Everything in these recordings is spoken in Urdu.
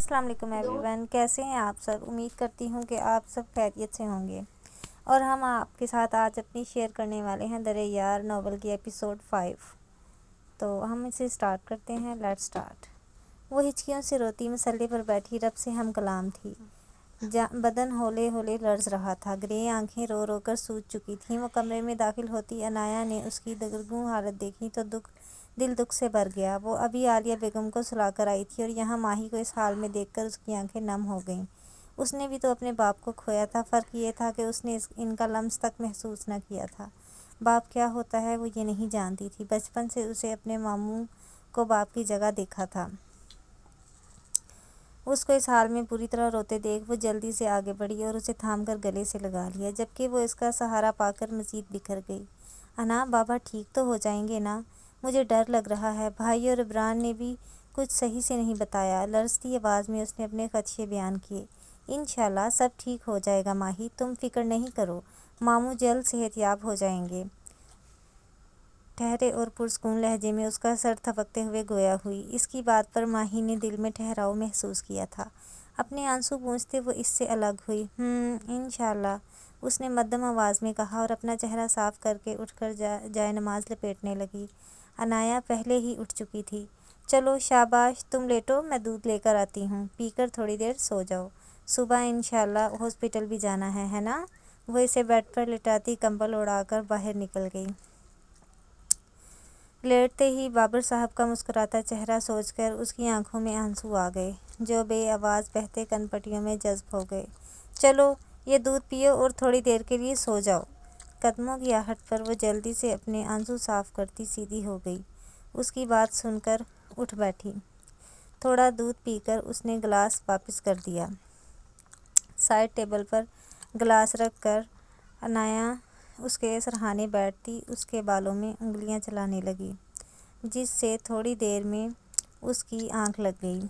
السلام علیکم ایوری ون، کیسے ہیں آپ سب؟ امید کرتی ہوں کہ آپ سب خیریت سے ہوں گے، اور ہم آپ کے ساتھ آج اپنی شیئر کرنے والے ہیں درِ یار ناول کی ایپیسوڈ 5۔ تو ہم اسے سٹارٹ کرتے ہیں۔ Late start. وہ ہچکیوں سے روتی مسلے پر بیٹھی رب سے ہم کلام تھی۔ بدن ہولے ہولے لرز رہا تھا، گرے آنکھیں رو رو کر سوج چکی تھیں۔ وہ کمرے میں داخل ہوتی عنایہ نے اس کی دگرگوں حالت دیکھی تو دل دکھ سے بھر گیا۔ وہ ابھی عالیہ بیگم کو سلا کر آئی تھی، اور یہاں ماہی کو اس حال میں دیکھ کر اس کی آنکھیں نم ہو گئیں۔ اس نے بھی تو اپنے باپ کو کھویا تھا، فرق یہ تھا کہ اس نے ان کا لمس تک محسوس نہ کیا تھا۔ باپ کیا ہوتا ہے وہ یہ نہیں جانتی تھی۔ بچپن سے اسے اپنے ماموں کو باپ کی جگہ دیکھا تھا۔ اس کو اس حال میں پوری طرح روتے دیکھ وہ جلدی سے آگے بڑھی اور اسے تھام کر گلے سے لگا لیا، جبکہ وہ اس کا سہارا پا کر مزید بکھر گئی۔ انا، بابا ٹھیک تو ہو جائیں گے نا؟ مجھے ڈر لگ رہا ہے۔ بھائی اور عبران نے بھی کچھ صحیح سے نہیں بتایا۔ لرزتی آواز میں اس نے اپنے خدشے بیان کیے۔ انشاءاللہ سب ٹھیک ہو جائے گا ماہی، تم فکر نہیں کرو، ماموں جلد صحت یاب ہو جائیں گے۔ ٹھہرے اور پرسکون لہجے میں اس کا سر تھپکتے ہوئے گویا ہوئی۔ اس کی بات پر ماہی نے دل میں ٹھہراؤ محسوس کیا تھا۔ اپنے آنسو پونچھتے وہ اس سے الگ ہوئی۔ انشاءاللہ، اس نے مدھم آواز میں کہا اور اپنا چہرہ صاف کر کے اٹھ کر جائے نماز لپیٹنے لگی۔ عنایہ پہلے ہی اٹھ چکی تھی۔ چلو شاباش، تم لیٹو، میں دودھ لے کر آتی ہوں، پی کر تھوڑی دیر سو جاؤ، صبح انشاءاللہ ہاسپٹل بھی جانا ہے نا؟ وہ اسے بیڈ پر لٹاتی کمبل اڑا کر باہر نکل گئی۔ لیٹتے ہی بابر صاحب کا مسکراتا چہرہ سوچ کر اس کی آنکھوں میں آنسو آ گئے، جو بے آواز بہتے کن پٹیوں میں جذب ہو گئے۔ چلو یہ دودھ پیو اور تھوڑی دیر کے لیے سو جاؤ۔ قدموں کی آہٹ پر وہ جلدی سے اپنے آنسو صاف کرتی سیدھی ہو گئی۔ اس کی بات سن کر اٹھ بیٹھی۔ تھوڑا دودھ پی کر اس نے گلاس واپس کر دیا۔ سائڈ ٹیبل پر گلاس رکھ کر عنایہ اس کے سرہانے بیٹھتی اس کے بالوں میں انگلیاں چلانے لگی، جس سے تھوڑی دیر میں اس کی آنکھ لگ گئی۔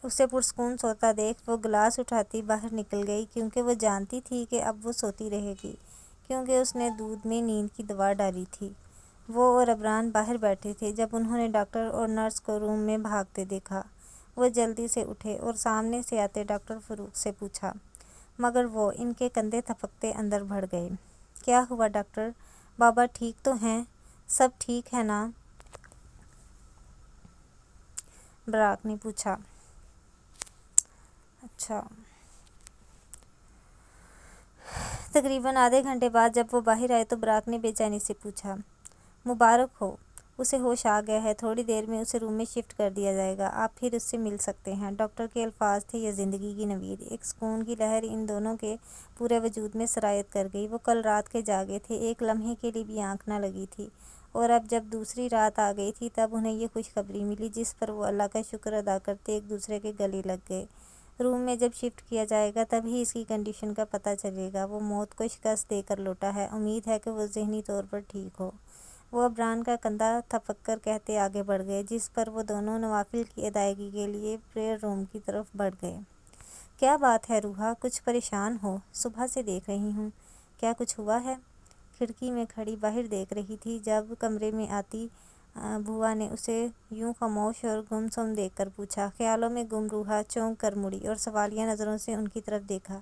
اسے پرسکون سوتا دیکھ وہ گلاس اٹھاتی باہر نکل گئی، کیونکہ وہ جانتی تھی کہ اب وہ سوتی رہے گی، کیونکہ اس نے دودھ میں نیند کی دوا ڈالی تھی۔ وہ اور عبران باہر بیٹھے تھے۔ جب انہوں نے ڈاکٹر اور نرس کو روم میں بھاگتے دیکھا، وہ جلدی سے اٹھے اور سامنے سے آتے ڈاکٹر فاروق سے پوچھا، مگر وہ ان کے کندھے تھپکتے اندر بڑھ گئے۔ کیا ہوا ڈاکٹر؟ بابا ٹھیک تو ہیں؟ سب ٹھیک ہے نا؟ براق نے پوچھا۔ اچھا۔ تقریباً آدھے گھنٹے بعد جب وہ باہر آئے تو براق نے بے چینی سے پوچھا، مبارک ہو، اسے ہوش آ گیا ہے، تھوڑی دیر میں اسے روم میں شفٹ کر دیا جائے گا، آپ پھر اس سے مل سکتے ہیں۔ ڈاکٹر کے الفاظ تھے یہ زندگی کی نوید۔ ایک سکون کی لہر ان دونوں کے پورے وجود میں سرایت کر گئی۔ وہ کل رات کے جاگے تھے، ایک لمحے کے لیے بھی آنکھ نہ لگی تھی، اور اب جب دوسری رات آ گئی تھی تب انہیں یہ خوشخبری ملی، جس پر وہ اللہ کا شکر ادا کرتے ایک دوسرے کے گلے لگ گئے۔ روم میں جب شفٹ کیا جائے گا تب ہی اس کی کنڈیشن کا پتہ چلے گا۔ وہ موت کو شکست دے کر لوٹا ہے، امید ہے کہ وہ ذہنی طور پر ٹھیک ہو۔ وہ عبران کا کندھا تھپک کر کہتے آگے بڑھ گئے، جس پر وہ دونوں نوافل کی ادائیگی کے لیے پریئر روم کی طرف بڑھ گئے۔ کیا بات ہے روحا، کچھ پریشان ہو؟ صبح سے دیکھ رہی ہوں، کیا کچھ ہوا ہے؟ کھڑکی میں کھڑی باہر دیکھ رہی تھی۔ جب کمرے میں آتی بھوا نے اسے یوں خاموش اور گم سم دیکھ کر پوچھا۔ خیالوں میں گم روحا چونک کر مڑی اور سوالیہ نظروں سے ان کی طرف دیکھا،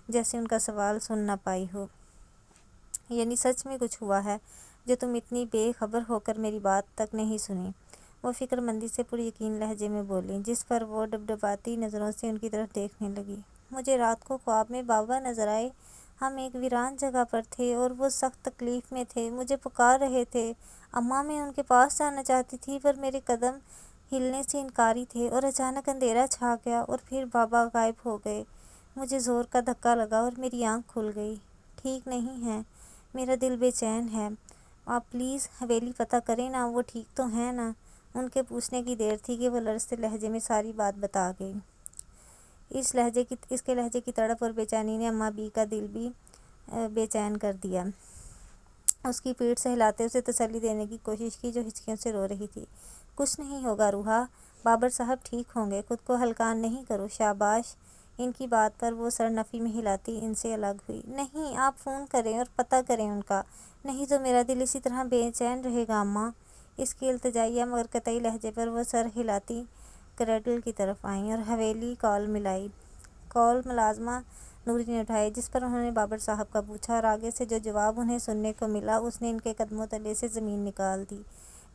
جیسے ان کا سوال سن نہ پائی ہو۔ یعنی سچ میں کچھ ہوا ہے جو تم اتنی بے خبر ہو کر میری بات تک نہیں سنی؟ وہ فکر مندی سے پر یقین لہجے میں بولی، جس پر وہ ڈبڈباتی نظروں سے ان کی طرف دیکھنے لگی۔ مجھے رات کو خواب میں بابا نظر آئے، ہم ایک ویران جگہ پر تھے اور وہ سخت تکلیف میں تھے، مجھے پکار رہے تھے۔ اماں، میں ان کے پاس جانا چاہتی تھی پر میرے قدم ہلنے سے انکاری تھے، اور اچانک اندھیرا چھا گیا اور پھر بابا غائب ہو گئے۔ مجھے زور کا دھکا لگا اور میری آنکھ کھل گئی۔ ٹھیک نہیں ہیں، میرا دل بے چین ہے، آپ پلیز حویلی پتہ کریں نا، وہ ٹھیک تو ہیں نا؟ ان کے پوچھنے کی دیر تھی کہ وہ لرزتے لہجے میں ساری بات بتا گئی۔ اس کے لہجے کی تڑپ اور بے چینی نے اماں بی کا دل بھی بے چین کر دیا۔ اس کی پیٹھ سہلاتے اسے تسلی دینے کی کوشش کی، جو ہچکیوں سے رو رہی تھی۔ کچھ نہیں ہوگا روحا، بابر صاحب ٹھیک ہوں گے، خود کو ہلکان نہیں کرو، شاباش۔ ان کی بات پر وہ سر نفی میں ہلاتی ان سے الگ ہوئی۔ نہیں، آپ فون کریں اور پتہ کریں ان کا، نہیں تو میرا دل اسی طرح بے چین رہے گا اماں۔ اس کی التجائیہ مگر قطعی لہجے پر وہ سر ہلاتی کریڈل کی طرف آئیں اور حویلی کال ملائی۔ کال ملازمہ نوری نے اٹھائی، جس پر انہوں نے بابر صاحب کا پوچھا، اور آگے سے جو جواب انہیں سننے کو ملا اس نے ان کے قدموں تلے سے زمین نکال دی۔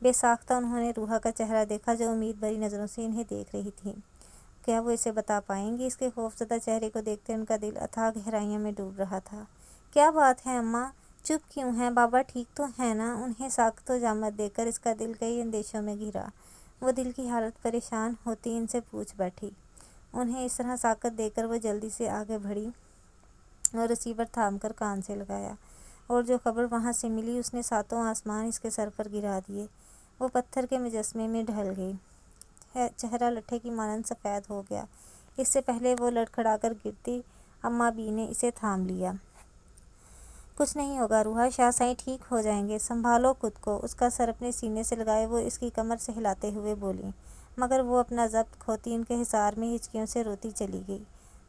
بے ساختہ انہوں نے روحا کا چہرہ دیکھا جو امید بھری نظروں سے انہیں دیکھ رہی تھی۔ کیا وہ اسے بتا پائیں گی؟ اس کے خوفزدہ چہرے کو دیکھتے ان کا دل اتھاہ گہرائیوں میں ڈوب رہا تھا۔ کیا بات ہے اماں، چپ کیوں ہیں؟ بابا ٹھیک تو ہیں نا؟ انہیں ساکت و جامد دیکھ کر اس کا دل کئی اندیشوں میں گھرا۔ وہ دل کی حالت پریشان ہوتی ان سے پوچھ بیٹھی۔ انہیں اس طرح ساکت دیکھ کر وہ جلدی سے آگے بڑھی اور ریسیور تھام کر کان سے لگایا، اور جو خبر وہاں سے ملی اس نے ساتوں آسمان اس کے سر پر گرا دیے۔ وہ پتھر کے مجسمے میں ڈھل گئی، چہرہ لٹھے کی مانند سفید ہو گیا۔ اس سے پہلے وہ لڑکھڑا کر گرتی، اماں بی نے اسے تھام لیا۔ کچھ نہیں ہوگا روحا، شاہ سائیں ٹھیک ہو جائیں گے، سنبھالو خود کو۔ اس کا سر اپنے سینے سے لگائے وہ اس کی کمر سے ہلاتے ہوئے بولیں، مگر وہ اپنا ضبط کھوتی ان کے حصار میں ہچکیوں سے روتی چلی گئی۔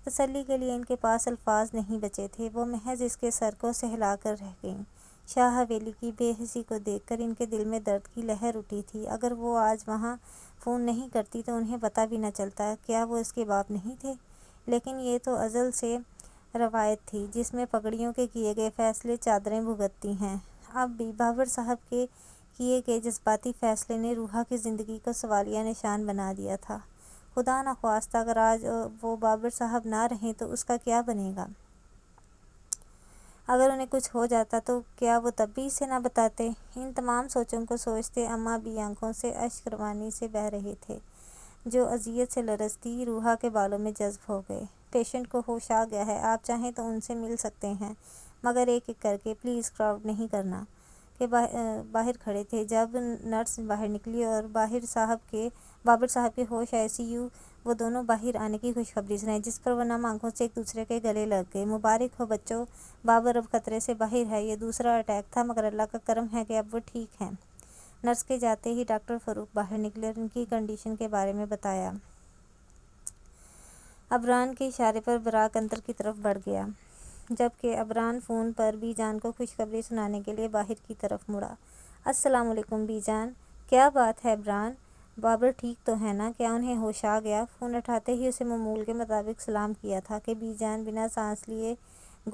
تسلی کے لیے ان کے پاس الفاظ نہیں بچے تھے، وہ محض اس کے سر کو سہلا کر رہ گئیں۔ شاہ حویلی کی بے حسی کو دیکھ کر ان کے دل میں درد کی لہر اٹھی تھی۔ اگر وہ آج وہاں فون نہیں کرتی تو انہیں پتہ بھی نہ چلتا۔ کیا وہ اس کے باپ نہیں تھے؟ لیکن یہ تو ازل سے روایت تھی جس میں پگڑیوں کے کیے گئے فیصلے چادریں بھگتتی ہیں۔ اب بھی بابر صاحب کے کیے گئے جذباتی فیصلے نے روحا کی زندگی کو سوالیہ نشان بنا دیا تھا۔ خدا نخواستہ اگر آج وہ بابر صاحب نہ رہیں تو اس کا کیا بنے گا؟ اگر انہیں کچھ ہو جاتا تو کیا وہ تب بھی اسے نہ بتاتے؟ ان تمام سوچوں کو سوچتے اماں بھی آنکھوں سے اشک روانی سے بہہ رہے تھے، جو اذیت سے لرزتی روحا کے بالوں میں جذب ہو گئے۔ پیشنٹ کو ہوش آ گیا ہے، آپ چاہیں تو ان سے مل سکتے ہیں، مگر ایک ایک کر کے، پلیز کراؤڈ نہیں کرنا۔ کے باہر کھڑے تھے جب نرس باہر نکلی اور بابر صاحب کے ہوش آئے یوں وہ دونوں باہر آنے کی خوشخبری سنائی، جس پر وہ نم آنکھوں سے ایک دوسرے کے گلے لگ گئے۔ مبارک ہو بچوں، بابر اب خطرے سے باہر ہے۔ یہ دوسرا اٹیک تھا، مگر اللہ کا کرم ہے کہ اب وہ ٹھیک ہیں۔ نرس کے جاتے ہی ڈاکٹر فاروق باہر نکلے اور ان کی کنڈیشن کے بارے میں بتایا۔ عبران کے اشارے پر براق اندر کی طرف بڑھ گیا، جبکہ عبران فون پر بی جان کو خوشخبری سنانے کے لیے باہر کی طرف مڑا۔ السلام علیکم بی جان، کیا بات ہے عبران؟ بابر ٹھیک تو ہے نا؟ کیا انہیں ہوش آ گیا؟ فون اٹھاتے ہی اسے معمول کے مطابق سلام کیا تھا کہ بی جان بنا سانس لیے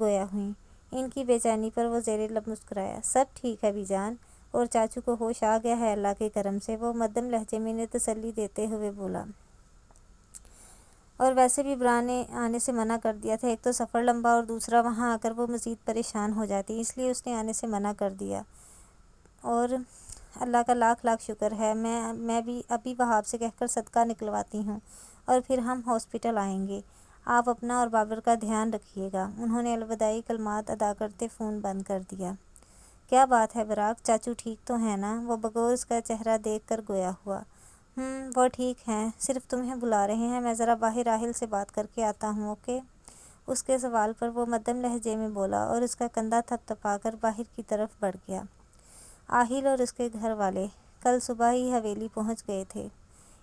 گویا ہوئیں۔ ان کی بے چینی پر وہ زیر لب مسکرایا۔ سب ٹھیک ہے بی جان، اور چاچو کو ہوش آ گیا ہے اللہ کے کرم سے، وہ مدھم لہجے میں انہیں تسلی دیتے ہوئے بولا۔ اور ویسے بھی عبران نے آنے سے منع کر دیا تھا، ایک تو سفر لمبا اور دوسرا وہاں آ کر وہ مزید پریشان ہو جاتی، اس لیے اس نے آنے سے منع کر دیا۔ اور اللہ کا لاکھ لاکھ شکر ہے، میں بھی ابھی وہاب سے کہہ کر صدقہ نکلواتی ہوں، اور پھر ہم ہاسپٹل آئیں گے۔ آپ اپنا اور بابر کا دھیان رکھیے گا۔ انہوں نے الوداعی کلمات ادا کرتے فون بند کر دیا۔ کیا بات ہے براق، چاچو ٹھیک تو ہیں نا؟ وہ بغور اس کا چہرہ دیکھ کر گویا ہوا۔ وہ ٹھیک ہیں، صرف تمہیں بلا رہے ہیں، میں ذرا باہر راحل سے بات کر کے آتا ہوں، اوکے؟ اس کے سوال پر وہ مدھم لہجے میں بولا اور اس کا کندھا تھپ تھپا کر باہر کی طرف بڑھ گیا۔ آہل اور اس کے گھر والے کل صبح ہی حویلی پہنچ گئے تھے۔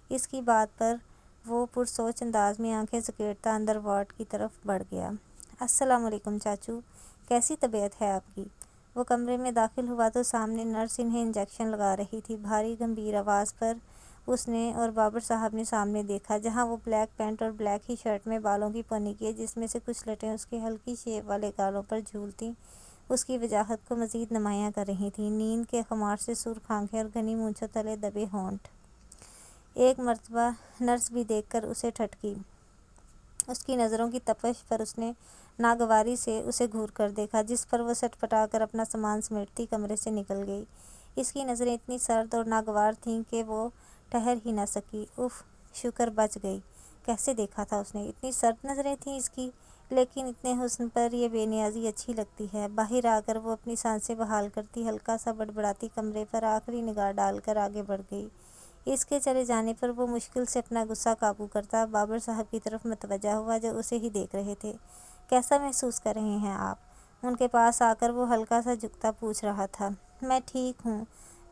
اس کی بات پر وہ پرسوچ انداز میں آنکھیں سکیڑتا اندر وارڈ کی طرف بڑھ گیا۔ السلام علیکم چاچو، کیسی طبیعت ہے آپ کی؟ وہ کمرے میں داخل ہوا تو سامنے نرس انہیں انجیکشن لگا رہی تھی۔ بھاری گمبھیر آواز پر اس نے اور بابر صاحب نے سامنے دیکھا، جہاں وہ بلیک پینٹ اور بلیک ہی شرٹ میں بالوں کی پونی کیے، جس میں سے کچھ لٹیں اس کے ہلکی شیو والے گالوں پر جھولتی اس کی وجاہت کو مزید نمایاں کر رہی تھیں۔ نیند کے خمار سے سرخ آنکھیں اور گھنی مونچھوں تلے دبے ہونٹ۔ ایک مرتبہ نرس بھی دیکھ کر اسے ٹھٹکی۔ اس کی نظروں کی تپش پر اس نے ناگواری سے اسے گھور کر دیکھا، جس پر وہ سٹ پٹا کر اپنا سامان سمیٹتی کمرے سے نکل گئی۔ اس کی نظریں اتنی سرد اور ناگوار تھیں کہ وہ ٹھہر ہی نہ سکی۔ اف، شکر بچ گئی۔ کیسے دیکھا تھا اس نے؟ اتنی سرد نظریں تھیں اس کی، لیکن اتنے حسن پر یہ بے نیازی اچھی لگتی ہے۔ باہر آ کر وہ اپنی سانسیں بحال کرتی ہلکا سا بڑبڑاتی کمرے پر آخری نگاہ ڈال کر آگے بڑھ گئی۔ اس کے چلے جانے پر وہ مشکل سے اپنا غصہ قابو کرتا بابر صاحب کی طرف متوجہ ہوا، جو اسے ہی دیکھ رہے تھے۔ کیسا محسوس کر رہے ہیں آپ؟ ان کے پاس آ کر وہ ہلکا سا جھکتا پوچھ رہا تھا۔ میں ٹھیک ہوں،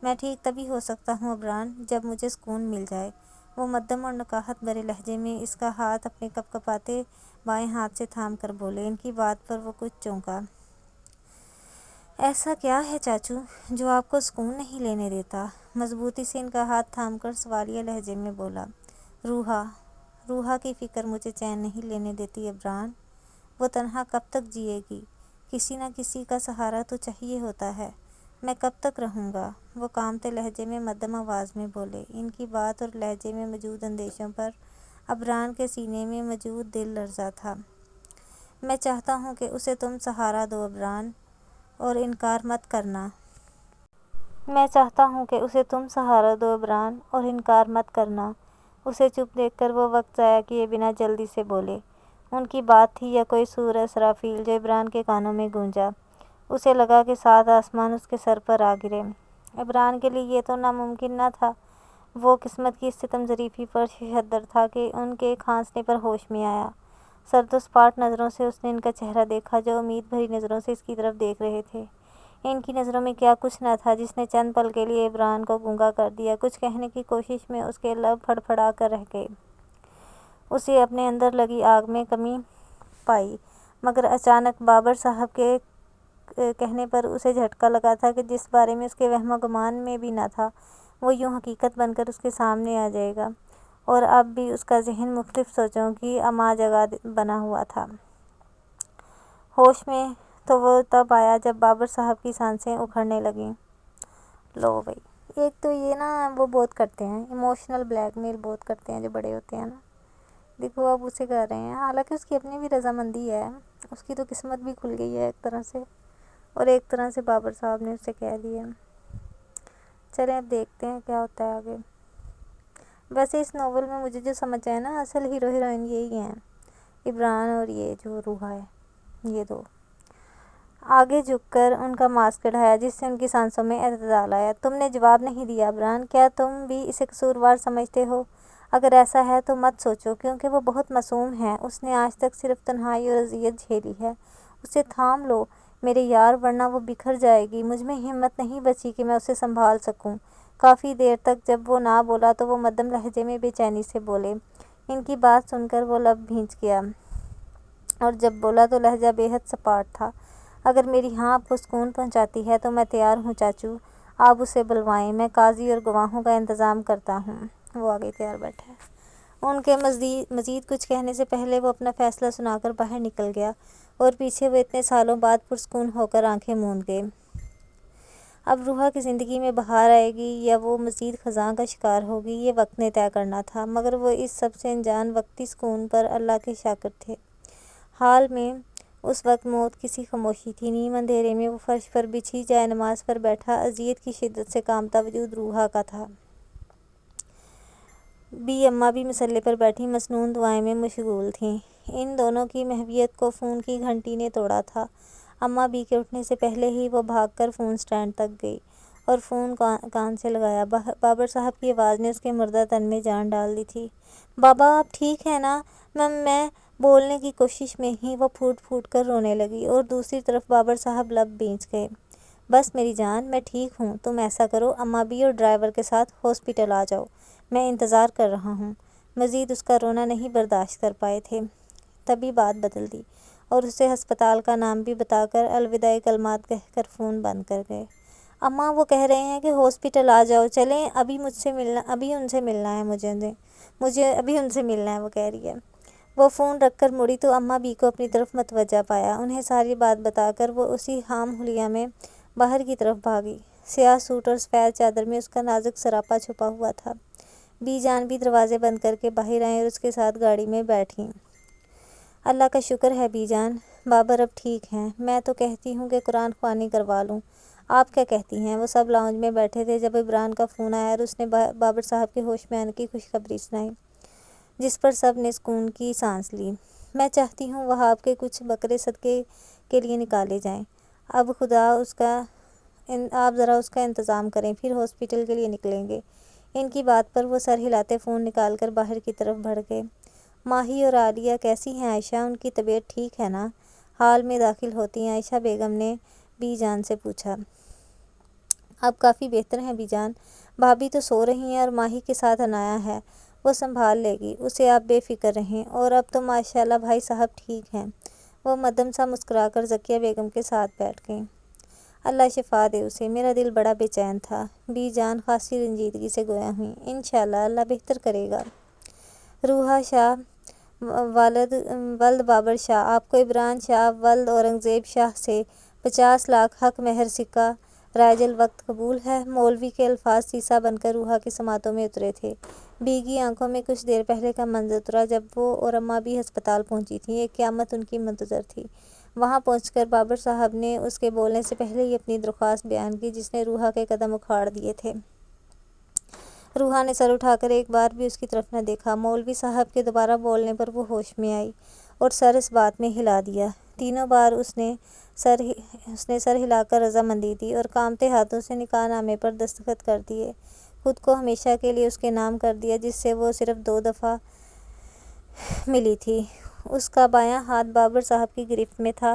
میں ٹھیک تبھی ہو سکتا ہوں عبران، جب مجھے سکون مل جائے۔ وہ مدھم اور نکاہت بھرے لہجے میں اس کا ہاتھ اپنے کپکپاتے بائیں ہاتھ سے تھام کر بولے۔ ان کی بات پر وہ کچھ چونکا۔ ایسا کیا ہے چاچو جو آپ کو سکون نہیں لینے دیتا؟ مضبوطی سے ان کا ہاتھ تھام کر سوالیہ لہجے میں بولا۔ روحا کی فکر مجھے چین نہیں لینے دیتی عبران۔ وہ تنہا کب تک جیے گی؟ کسی نہ کسی کا سہارا تو چاہیے ہوتا ہے۔ میں کب تک رہوں گا؟ وہ کانپتے لہجے میں مدھم آواز میں بولے۔ ان کی بات اور لہجے میں موجود اندیشوں پر عبران کے سینے میں موجود دل لرزا تھا۔ میں چاہتا ہوں کہ اسے تم سہارا دو عبران، اور انکار مت کرنا۔ میں چاہتا ہوں کہ اسے تم سہارا دو عبران، اور انکار مت کرنا۔ اسے چپ دیکھ کر وہ وقت ضائع کیے بنا جلدی سے بولے۔ ان کی بات تھی یا کوئی سور اسرافیل جو عبران کے کانوں میں گونجا۔ اسے لگا کہ 7 آسمان اس کے سر پر آ گرے۔ عبران کے لیے یہ تو ناممکن نہ تھا۔ وہ قسمت کی ستم ظریفی پر ششدر تھا کہ ان کے کھانسنے پر ہوش میں آیا۔ سرد و سپاٹ نظروں سے اس نے ان کا چہرہ دیکھا جو امید بھری نظروں سے اس کی طرف دیکھ رہے تھے۔ ان کی نظروں میں کیا کچھ نہ تھا جس نے چند پل کے لیے عبران کو گونگا کر دیا۔ کچھ کہنے کی کوشش میں اس کے لب پھڑپھڑا کر رہ گئے۔ اسے اپنے اندر لگی آگ میں کمی پائی، مگر اچانک بابر صاحب کے کہنے پر اسے جھٹکا لگا تھا کہ جس بارے میں اس کے وہم و گمان میں بھی نہ تھا، وہ یوں حقیقت بن کر اس کے سامنے آ جائے گا۔ اور اب بھی اس کا ذہن مختلف سوچوں کی اماں جگہ بنا ہوا تھا۔ ہوش میں تو وہ تب آیا جب بابر صاحب کی سانسیں اکھڑنے لگیں۔ لو بھائی، ایک تو یہ نا وہ بہت کرتے ہیں، ایموشنل بلیک میل بہت کرتے ہیں جو بڑے ہوتے ہیں نا۔ دیکھو اب اسے کر رہے ہیں، حالانکہ اس کی اپنی بھی رضامندی ہے، اس کی تو قسمت بھی کھل گئی ہے ایک طرح سے، اور ایک طرح سے بابر صاحب نے اسے کہہ دیا۔ چلیں اب دیکھتے ہیں کیا ہوتا ہے آگے۔ ویسے اس ناول میں مجھے جو سمجھ آئے نا، اصل ہیرو ہیروئن یہی ہیں، عبران اور یہ جو روحا ہے، یہ دو۔ آگے جھک کر ان کا ماسک اٹھایا جس سے ان کی سانسوں میں اعتدال آیا۔ تم نے جواب نہیں دیا عبران، کیا تم بھی اسے قصوروار سمجھتے ہو؟ اگر ایسا ہے تو مت سوچو، کیونکہ وہ بہت معصوم ہے۔ اس نے آج تک صرف تنہائی اور اذیت جھیلی ہے۔ اسے تھام لو میرے یار، ورنہ وہ بکھر جائے گی۔ مجھ میں ہمت نہیں بچی کہ میں اسے سنبھال سکوں۔ کافی دیر تک جب وہ نہ بولا تو وہ مدھم لہجے میں بے چینی سے بولے۔ ان کی بات سن کر وہ لب بھینچ گیا، اور جب بولا تو لہجہ بے حد سپاٹ تھا۔ اگر میری ہاں آپ کو سکون پہنچاتی ہے تو میں تیار ہوں چاچو، آپ اسے بلوائیں، میں قاضی اور گواہوں کا انتظام کرتا ہوں۔ وہ آگے تیار بیٹھا ہے۔ ان کے مزید کچھ کہنے سے پہلے وہ اپنا فیصلہ سنا کر باہر نکل گیا، اور پیچھے وہ اتنے سالوں بعد پرسکون ہو کر آنکھیں موند گئے۔ اب روحا کی زندگی میں بہار آئے گی یا وہ مزید خزاں کا شکار ہوگی، یہ وقت نے طے کرنا تھا، مگر وہ اس سب سے انجان وقتی سکون پر اللہ کے شاکر تھے۔ حال میں اس وقت موت کی سی خاموشی تھی۔ نیم اندھیرے میں وہ فرش پر بچھی جائے نماز پر بیٹھا اذیت کی شدت سے کانپتا وجود روحا کا تھا۔ بی اماں بھی مسلے پر بیٹھی مسنون دعائیں میں مشغول تھیں۔ ان دونوں کی محویت کو فون کی گھنٹی نے توڑا تھا۔ اماں بی کے اٹھنے سے پہلے ہی وہ بھاگ کر فون سٹینڈ تک گئی اور فون کان سے لگایا۔ بابر صاحب کی آواز نے اس کے مردہ تن میں جان ڈال دی تھی۔ بابا آپ ٹھیک ہیں نا؟ میں بولنے کی کوشش میں ہی وہ پھوٹ پھوٹ کر رونے لگی، اور دوسری طرف بابر صاحب لب بھینچ گئے۔ بس میری جان، میں ٹھیک ہوں، تم ایسا کرو اماں بی اور ڈرائیور کے ساتھ ہاسپٹل آ جاؤ، میں انتظار کر رہا ہوں۔ مزید اس کا رونا نہیں برداشت کر پائے تھے، تبھی بات بدل دی، اور اسے ہسپتال کا نام بھی بتا کر الوداعی کلمات کہہ کر فون بند کر گئے۔ اماں وہ کہہ رہے ہیں کہ ہاسپٹل آ جاؤ، چلیں ابھی ان سے ملنا ہے مجھے ابھی ان سے ملنا ہے، وہ کہہ رہی ہے۔ وہ فون رکھ کر مڑی تو اماں بی کو اپنی طرف متوجہ پایا۔ انہیں ساری بات بتا کر وہ اسی حام حلیہ میں باہر کی طرف بھاگی۔ سیاہ سوٹ اور سفید چادر میں اس کا نازک سراپا چھپا ہوا تھا۔ بی جان بھی دروازے بند کر کے باہر آئیں اور اس کے ساتھ گاڑی میں بیٹھیں۔ اللہ کا شکر ہے بی جان، بابر اب ٹھیک ہیں۔ میں تو کہتی ہوں کہ قرآن خوانی کروا لوں، آپ کیا کہتی ہیں؟ وہ سب لاؤنج میں بیٹھے تھے جب عبران کا فون آیا اور اس نے بابر صاحب کے ہوش میں آنے کی خوشخبری سنائی، جس پر سب نے سکون کی سانس لی۔ میں چاہتی ہوں وہاب کے کچھ بکرے صدقے کے لیے نکالے جائیں۔ اب آپ ذرا اس کا انتظام کریں، پھر ہاسپٹل کے لیے نکلیں گے۔ ان کی بات پر وہ سر ہلاتے فون نکال کر باہر کی طرف بڑھ گئے۔ ماہی اور عالیہ کیسی ہیں عائشہ؟ ان کی طبیعت ٹھیک ہے نا؟ حال میں داخل ہوتی عائشہ بیگم نے بی جان سے پوچھا۔ اب کافی بہتر ہیں بی جان، بھابھی تو سو رہی ہیں اور ماہی کے ساتھ عنایا ہے، وہ سنبھال لے گی اسے، آپ بے فکر رہیں۔ اور اب تو ماشاءاللہ بھائی صاحب ٹھیک ہیں۔ وہ مدھم سا مسکرا کر ذکیہ بیگم کے ساتھ بیٹھ گئیں۔ اللہ شفا دے اسے، میرا دل بڑا بے چین تھا۔ بی جان خاصی رنجیدگی سے گویا ہوئیں۔ انشاءاللہ اللہ بہتر کرے گا۔ روحا شاہ ولد بابر شاہ، آپ کو عمران شاہ ولد اورنگزیب شاہ سے 50 لاکھ حق مہر سکہ رائج الوقت قبول ہے۔ مولوی کے الفاظ سیسا بن کر روحا کی سماعتوں میں اترے تھے۔ بھیگی آنکھوں میں کچھ دیر پہلے کا منظر اترا جب وہ اور اماں بھی ہسپتال پہنچی تھیں۔ ایک قیامت ان کی منتظر تھی۔ وہاں پہنچ کر بابر صاحب نے اس کے بولنے سے پہلے ہی اپنی درخواست بیان کی جس نے روحا کے قدم اکھاڑ دیے تھے۔ روحا نے سر اٹھا کر ایک بار بھی اس کی طرف نہ دیکھا۔ مولوی صاحب کے دوبارہ بولنے پر وہ ہوش میں آئی اور سر اس بات میں ہلا دیا۔ تینوں بار اس نے سر ہلا کر رضامندی دی اور کانپتے ہاتھوں سے نکاح نامے پر دستخط کر دیے۔ خود کو ہمیشہ کے لیے اس کے نام کر دیا جس سے وہ صرف 2 دفعہ ملی تھی۔ اس کا بایاں ہاتھ بابر صاحب کی گرفت میں تھا۔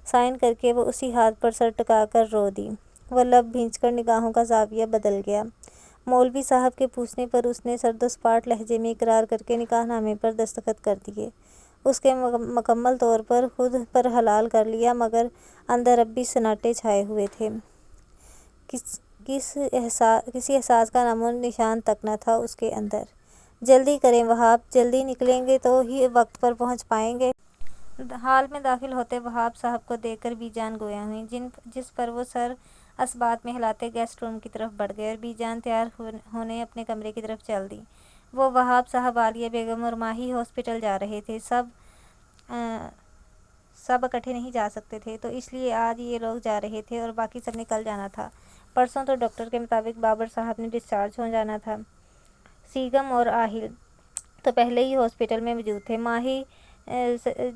سائن کر کے وہ اسی ہاتھ پر سر ٹکا کر رو دی۔ وہ لب بھینچ کر نگاہوں کا زاویہ بدل گیا۔ مولوی صاحب کے پوچھنے پر اس نے سرد و سپاٹ لہجے میں اقرار کر کے نکاح نامے پر دستخط کر دیے۔ اس کے مکمل طور پر خود پر حلال کر لیا مگر اندر اب بھی سناٹے چھائے ہوئے تھے۔ کسی احساس کا نام و نشان تک نہ تھا اس کے اندر۔ جلدی کریں وہاب، جلدی نکلیں گے تو ہی وقت پر پہنچ پائیں گے۔ ہال میں داخل ہوتے وہاب صاحب کو دیکھ کر بی جان گویا ہوئیں، جس پر وہ سر اسبات میں ہلاتے گیسٹ روم کی طرف بڑھ گئے اور بی جان تیار ہونے اپنے کمرے کی طرف چل دیں۔ وہ وہاب صاحب، عالیہ بیگم اور ماہی ہاسپٹل جا رہے تھے۔ سب اکٹھے نہیں جا سکتے تھے تو اس لیے آج یہ لوگ جا رہے تھے اور باقی سب نے کل جانا تھا۔ پرسوں تو ڈاکٹر کے مطابق بابر صاحب نے ڈسچارج ہو جانا تھا۔ سیگم اور آہل تو پہلے ہی ہاسپٹل میں موجود تھے۔ ماہی،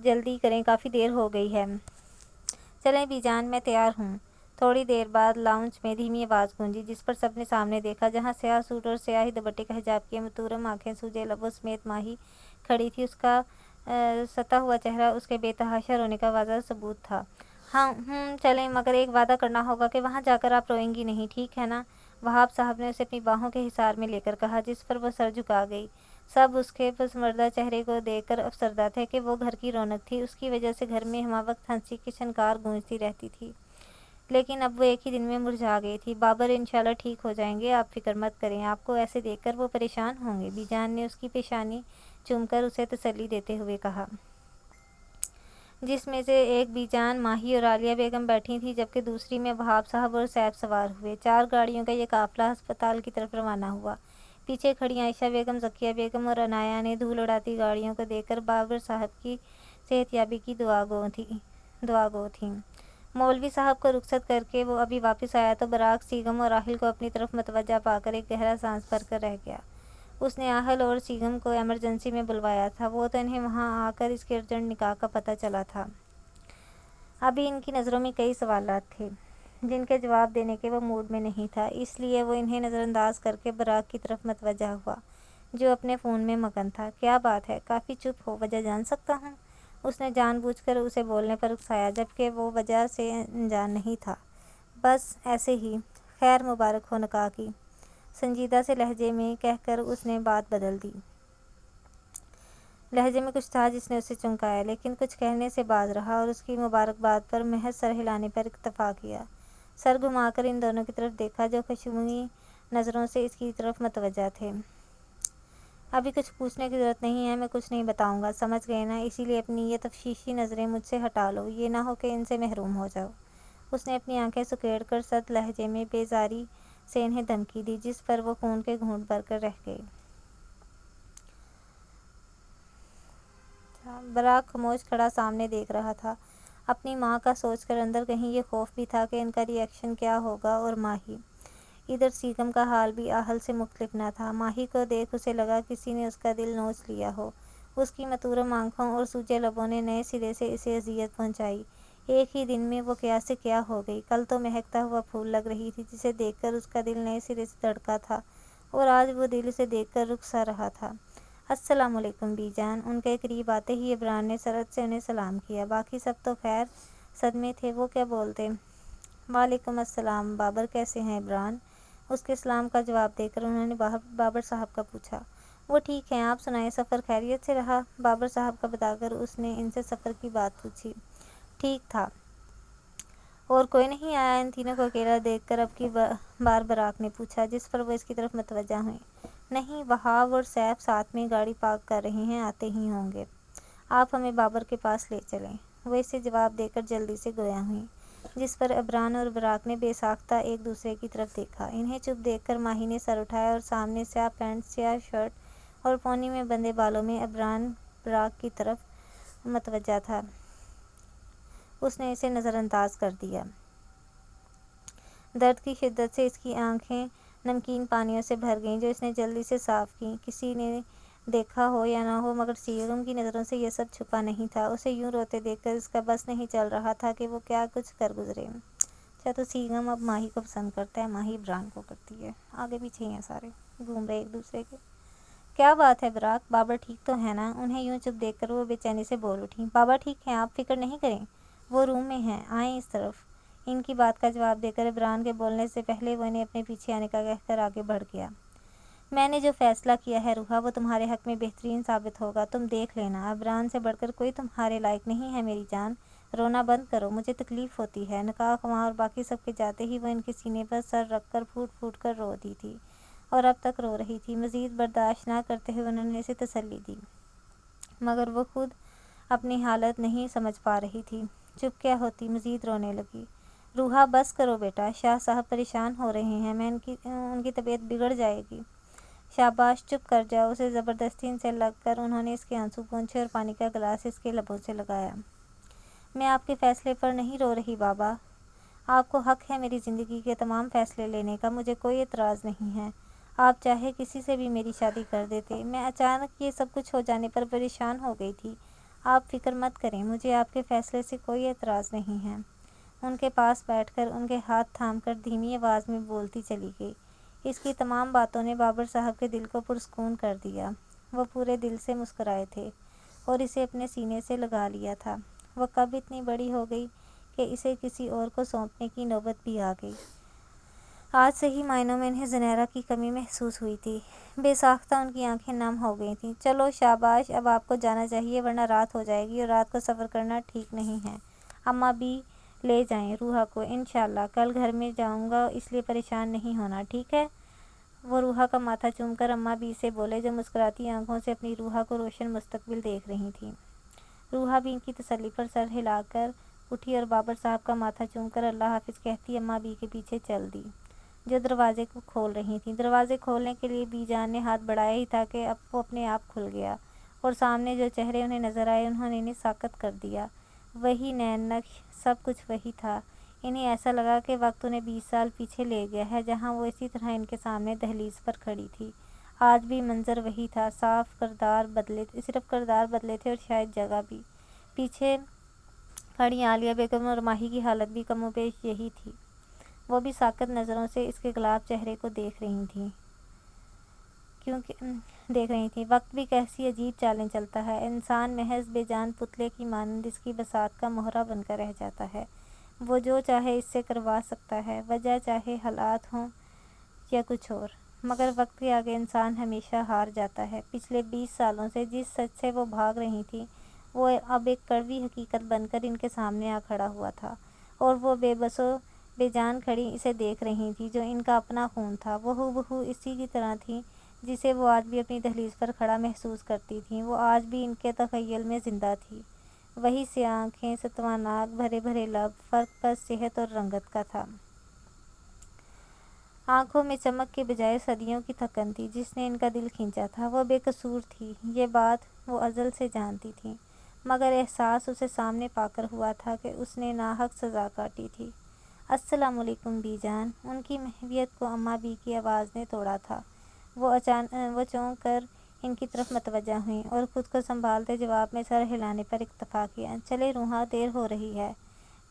جلدی کریں، کافی دیر ہو گئی ہے۔ چلیں بی جان، میں تیار ہوں۔ تھوڑی دیر بعد لاؤنج میں دھیمی آواز گونجی جس پر سب نے سامنے دیکھا۔ جہاں سیاہ سوٹ اور سیاہی دوپٹے کا حجاب کیے متورم آنکھیں سوجے لبوں سمیت ماہی کھڑی تھی۔ اس کا ستا ہوا چہرہ اس کے بے تحاشا رونے کا واضح ثبوت تھا۔ چلیں، مگر ایک وعدہ کرنا ہوگا کہ وہاں جا کر آپ روئیں گی نہیں، ٹھیک ہے نا؟ وہاب صاحب نے اسے اپنی باہوں کے حصار میں لے کر کہا جس پر وہ سر جھکا گئی۔ سب اس کے پسماردہ چہرے کو دیکھ کر افسردہ تھے کہ وہ گھر کی رونق تھی۔ اس کی وجہ سے گھر میں ہمہ وقت ہنسی کی چھنکار گونجتی رہتی تھی، لیکن اب وہ ایک ہی دن میں مرجھا گئی تھی۔ بابر انشاءاللہ ٹھیک ہو جائیں گے، آپ فکر مت کریں۔ آپ کو ایسے دیکھ کر وہ پریشان ہوں گے، بی جان نے اس کی پیشانی چوم کر اسے تسلی دیتے ہوئے کہا، جس میں سے ایک بی جان، ماہی اور عالیہ بیگم بیٹھی تھیں جبکہ دوسری میں وہاب صاحب اور سیف سوار ہوئے۔ 4 گاڑیوں کا یہ قافلہ ہسپتال کی طرف روانہ ہوا۔ پیچھے کھڑی عائشہ بیگم، ذکیہ بیگم اور عنایہ نے دھول اڑاتی گاڑیوں کو دیکھ کر بابر صاحب کی صحت یابی کی دعا گو تھیں۔ مولوی صاحب کو رخصت کر کے وہ ابھی واپس آیا تو براق سیگم اور آہل کو اپنی طرف متوجہ پا کر ایک گہرا سانس بھر کر رہ گیا۔ اس نے آہل اور سیگم کو ایمرجنسی میں بلوایا تھا، وہ تو انہیں وہاں آ کر اس کے ارجنٹ نکاح کا پتہ چلا تھا۔ ابھی ان کی نظروں میں کئی سوالات تھے جن کے جواب دینے کے وہ موڈ میں نہیں تھا، اس لیے وہ انہیں نظر انداز کر کے براق کی طرف متوجہ ہوا جو اپنے فون میں مگن تھا۔ کیا بات ہے، کافی چپ ہو، وجہ جان سکتا ہوں؟ اس نے جان بوجھ کر اسے بولنے پر اکسایا جبکہ وہ وجہ سے انجان نہیں تھا، بس ایسے ہی۔ خیر مبارک ہو نکاح کی، سنجیدہ سے لہجے میں کہہ کر اس نے بات بدل دی۔ لہجے میں کچھ تھا جس نے اسے چونکایا لیکن کچھ کہنے سے باز رہا اور اس کی مبارکباد پر محض سر ہلانے پر اکتفا کیا۔ سر گھما کر ان دونوں کی طرف دیکھا جو خشمگین نظروں سے اس کی طرف متوجہ تھے۔ ابھی کچھ پوچھنے کی ضرورت نہیں ہے، میں کچھ نہیں بتاؤں گا، سمجھ گئے نا؟ اسی لیے اپنی یہ تفتیشی نظریں مجھ سے ہٹا لو، یہ نہ ہو کہ ان سے محروم ہو جاؤ۔ اس نے اپنی آنکھیں سکیڑ کر سرد لہجے میں بیزاری سے انہیں دھمکی دی جس پر وہ خون کے گھونٹ بھر کر رہ گئے۔ براق خاموش کھڑا سامنے دیکھ رہا تھا، اپنی ماں کا سوچ کر اندر کہیں یہ خوف بھی تھا کہ ان کا ری ایکشن کیا ہوگا۔ اور ماہی ادھر سیگم کا حال بھی آہل سے مختلف نہ تھا۔ ماہی کو دیکھ اسے لگا کسی نے اس کا دل نوچ لیا ہو۔ اس کی متورم آنکھوں اور سوجے لبوں نے نئے سرے سے اسے اذیت پہنچائی۔ ایک ہی دن میں وہ کیا سے کیا ہو گئی۔ کل تو مہکتا ہوا پھول لگ رہی تھی جسے دیکھ کر اس کا دل نئے سرے سے دھڑکا تھا اور آج وہ دل اسے دیکھ کر رک سا رہا تھا۔ السلام علیکم بی جان۔ ان کے قریب آتے ہی عمران نے سرعت سے انہیں سلام کیا۔ باقی سب تو خیر صدمے تھے، وہ کیا بولتے۔ وعلیکم السلام، بابر کیسے ہیں عمران؟ اس کے سلام کا جواب دے کر انہوں نے بابر صاحب کا پوچھا۔ وہ ٹھیک ہیں، آپ سنائیں، سفر خیریت سے رہا؟ بابر صاحب کا بتا کر اس نے ان سے سفر کی بات پوچھی۔ ٹھیک تھا، اور کوئی نہیں آیا؟ ان تینوں کو اکیلا دیکھ کر اب کی بار براق نے پوچھا، جس پر وہ اس کی طرف متوجہ ہوئیں۔ نہیں، وہاب اور سیف ساتھ میں گاڑی پارک کر رہے ہیں، آتے ہی ہوں گے۔ آپ ہمیں بابر کے پاس لے چلیں۔ وہ اسے جواب دے کر جلدی سے گویا ہوئیں، جس پر عبران اور براق نے بے ساختہ ایک دوسرے کی طرف دیکھا۔ انہیں چپ دیکھ کر ماہی نے سر اٹھایا اور سامنے سیاہ پینٹ، سیاہ شرٹ اور پونی میں بندھے بالوں میں عبران براق کی طرف متوجہ تھا۔ اس نے اسے نظر انداز کر دیا۔ درد کی شدت سے اس کی آنکھیں نمکین پانیوں سے بھر گئیں، جو اس نے جلدی سے صاف کیں۔ کسی نے دیکھا ہو یا نہ ہو، مگر سیغم کی نظروں سے یہ سب چھپا نہیں تھا۔ اسے یوں روتے دیکھ کر اس کا بس نہیں چل رہا تھا کہ وہ کیا کچھ کر گزرے۔ اچھا، تو سیغم اب ماہی کو پسند کرتا ہے، ماہی عبران کو کرتی ہے۔ آگے پیچھے ہی ہیں سارے، گھوم رہے ایک دوسرے کے۔ کیا بات ہے براق، بابر ٹھیک تو ہے نا؟ انہیں یوں چپ دیکھ کر وہ بے چینی سے بول اٹھیں۔ بابا ٹھیک ہیں، آپ فکر نہیں کریں، وہ روم میں ہیں، آئیں اس طرف۔ ان کی بات کا جواب دے کر عبران کے بولنے سے پہلے وہ انہیں اپنے پیچھے آنے کا کہہ کر آگے بڑھ گیا۔ میں نے جو فیصلہ کیا ہے روحا، وہ تمہارے حق میں بہترین ثابت ہوگا، تم دیکھ لینا۔ عبران سے بڑھ کر کوئی تمہارے لائق نہیں ہے میری جان، رونا بند کرو، مجھے تکلیف ہوتی ہے۔ نکاح وہاں اور باقی سب کے جاتے ہی وہ ان کے سینے پر سر رکھ کر پھوٹ پھوٹ کر رو دی تھی، اور اب تک رو رہی تھی۔ مزید برداشت نہ کرتے ہوئے انہوں نے اسے تسلی دی، مگر وہ خود اپنی حالت نہیں سمجھ پا رہی تھی۔ چپ کیا ہوتی، مزید رونے لگی۔ روحا بس کرو بیٹا، شاہ صاحب پریشان ہو رہے ہیں، ان کی طبیعت بگڑ جائے گی۔ شاباش، چپ کر جاؤ۔ اسے زبردستی ان سے لگ کر انہوں نے اس کے آنسو پونچھے اور پانی کا گلاس اس کے لبوں سے لگایا۔ میں آپ کے فیصلے پر نہیں رو رہی بابا، آپ کو حق ہے میری زندگی کے تمام فیصلے لینے کا، مجھے کوئی اعتراض نہیں ہے۔ آپ چاہے کسی سے بھی میری شادی کر دیتے، میں اچانک یہ سب کچھ ہو جانے پر پریشان ہو گئی تھی۔ آپ فکر مت کریں، مجھے آپ کے فیصلے سے کوئی اعتراض نہیں ہے۔ ان کے پاس بیٹھ کر ان کے ہاتھ تھام کر دھیمی آواز میں بولتی چلی گئی۔ اس کی تمام باتوں نے بابر صاحب کے دل کو پرسکون کر دیا۔ وہ پورے دل سے مسکرائے تھے اور اسے اپنے سینے سے لگا لیا تھا۔ وہ کب اتنی بڑی ہو گئی کہ اسے کسی اور کو سونپنے کی نوبت بھی آ گئی۔ آج صحیح معنوں میں انہیں زنیرہ کی کمی محسوس ہوئی تھی۔ بے ساختہ ان کی آنکھیں نم ہو گئی تھیں۔ چلو شاباش، اب آپ کو جانا چاہیے، ورنہ رات ہو جائے گی اور رات کو سفر کرنا ٹھیک نہیں ہے۔ اماں بھی لے جائیں روحا کو، انشاءاللہ کل گھر میں جاؤں گا، اس لیے پریشان نہیں ہونا، ٹھیک ہے؟ وہ روحا کا ماتھا چوم کر اماں بھی سے بولے، جو مسکراتی آنکھوں سے اپنی روحا کو روشن مستقبل دیکھ رہی تھیں۔ روحا بھی ان کی تسلی پر سر ہلا کر اٹھی اور بابر صاحب کا ماتھا چوم کر اللہ حافظ کہتی اماں بھی کے پیچھے چل دی، جو دروازے کو کھول رہی تھیں۔ دروازے کھولنے کے لیے بی جان نے ہاتھ بڑھایا ہی تھا کہ اب وہ اپنے آپ کھل گیا، اور سامنے جو چہرے انہیں نظر آئے انہوں نے انہیں ساکت کر دیا۔ وہی نین نقش، سب کچھ وہی تھا۔ انہیں ایسا لگا کہ وقت انہیں 20 سال پیچھے لے گیا ہے، جہاں وہ اسی طرح ان کے سامنے دہلیز پر کھڑی تھی۔ آج بھی منظر وہی تھا، صرف کردار بدلے تھے اور شاید جگہ بھی۔ پیچھے کھڑی عالیہ بیگم اور ماہی کی حالت بھی کم و بیش یہی تھی۔ وہ بھی ساکت نظروں سے اس کے گلاب چہرے کو دیکھ رہی تھیں۔ وقت بھی کیسی عجیب چالیں چلتا ہے، انسان محض بے جان پتلے کی مانند اس کی بساط کا مہرہ بن کر رہ جاتا ہے۔ وہ جو چاہے اس سے کروا سکتا ہے، وجہ چاہے حالات ہوں یا کچھ اور، مگر وقت کے آگے انسان ہمیشہ ہار جاتا ہے۔ پچھلے 20 سالوں سے جس سچ سے وہ بھاگ رہی تھی، وہ اب ایک کڑوی حقیقت بن کر ان کے سامنے آ کھڑا ہوا تھا، اور وہ بے بس و بے جان کھڑی اسے دیکھ رہی تھی، جو ان کا اپنا خون تھا۔ وہ ہو بہو اسی کی طرح تھی جسے وہ آج بھی اپنی دہلیز پر کھڑا محسوس کرتی تھی۔ وہ آج بھی ان کے تخیل میں زندہ تھی۔ وہی سیاہ آنکھیں، ستواں ناک، بھرے بھرے لب، فرق بس صحت اور رنگت کا تھا۔ آنکھوں میں چمک کے بجائے صدیوں کی تھکن تھی، جس نے ان کا دل کھینچا تھا۔ وہ بے قصور تھی، یہ بات وہ ازل سے جانتی تھی، مگر احساس اسے سامنے پا کر ہوا تھا کہ اس نے ناحق سزا کاٹی تھی۔ السلام علیکم بی جان، ان کی محویت کو اماں بی کی آواز نے توڑا تھا۔ وہ چونک کر ان کی طرف متوجہ ہوئیں اور خود کو سنبھالتے جواب میں سر ہلانے پر اکتفا کیا۔ چلے روحا، دیر ہو رہی ہے۔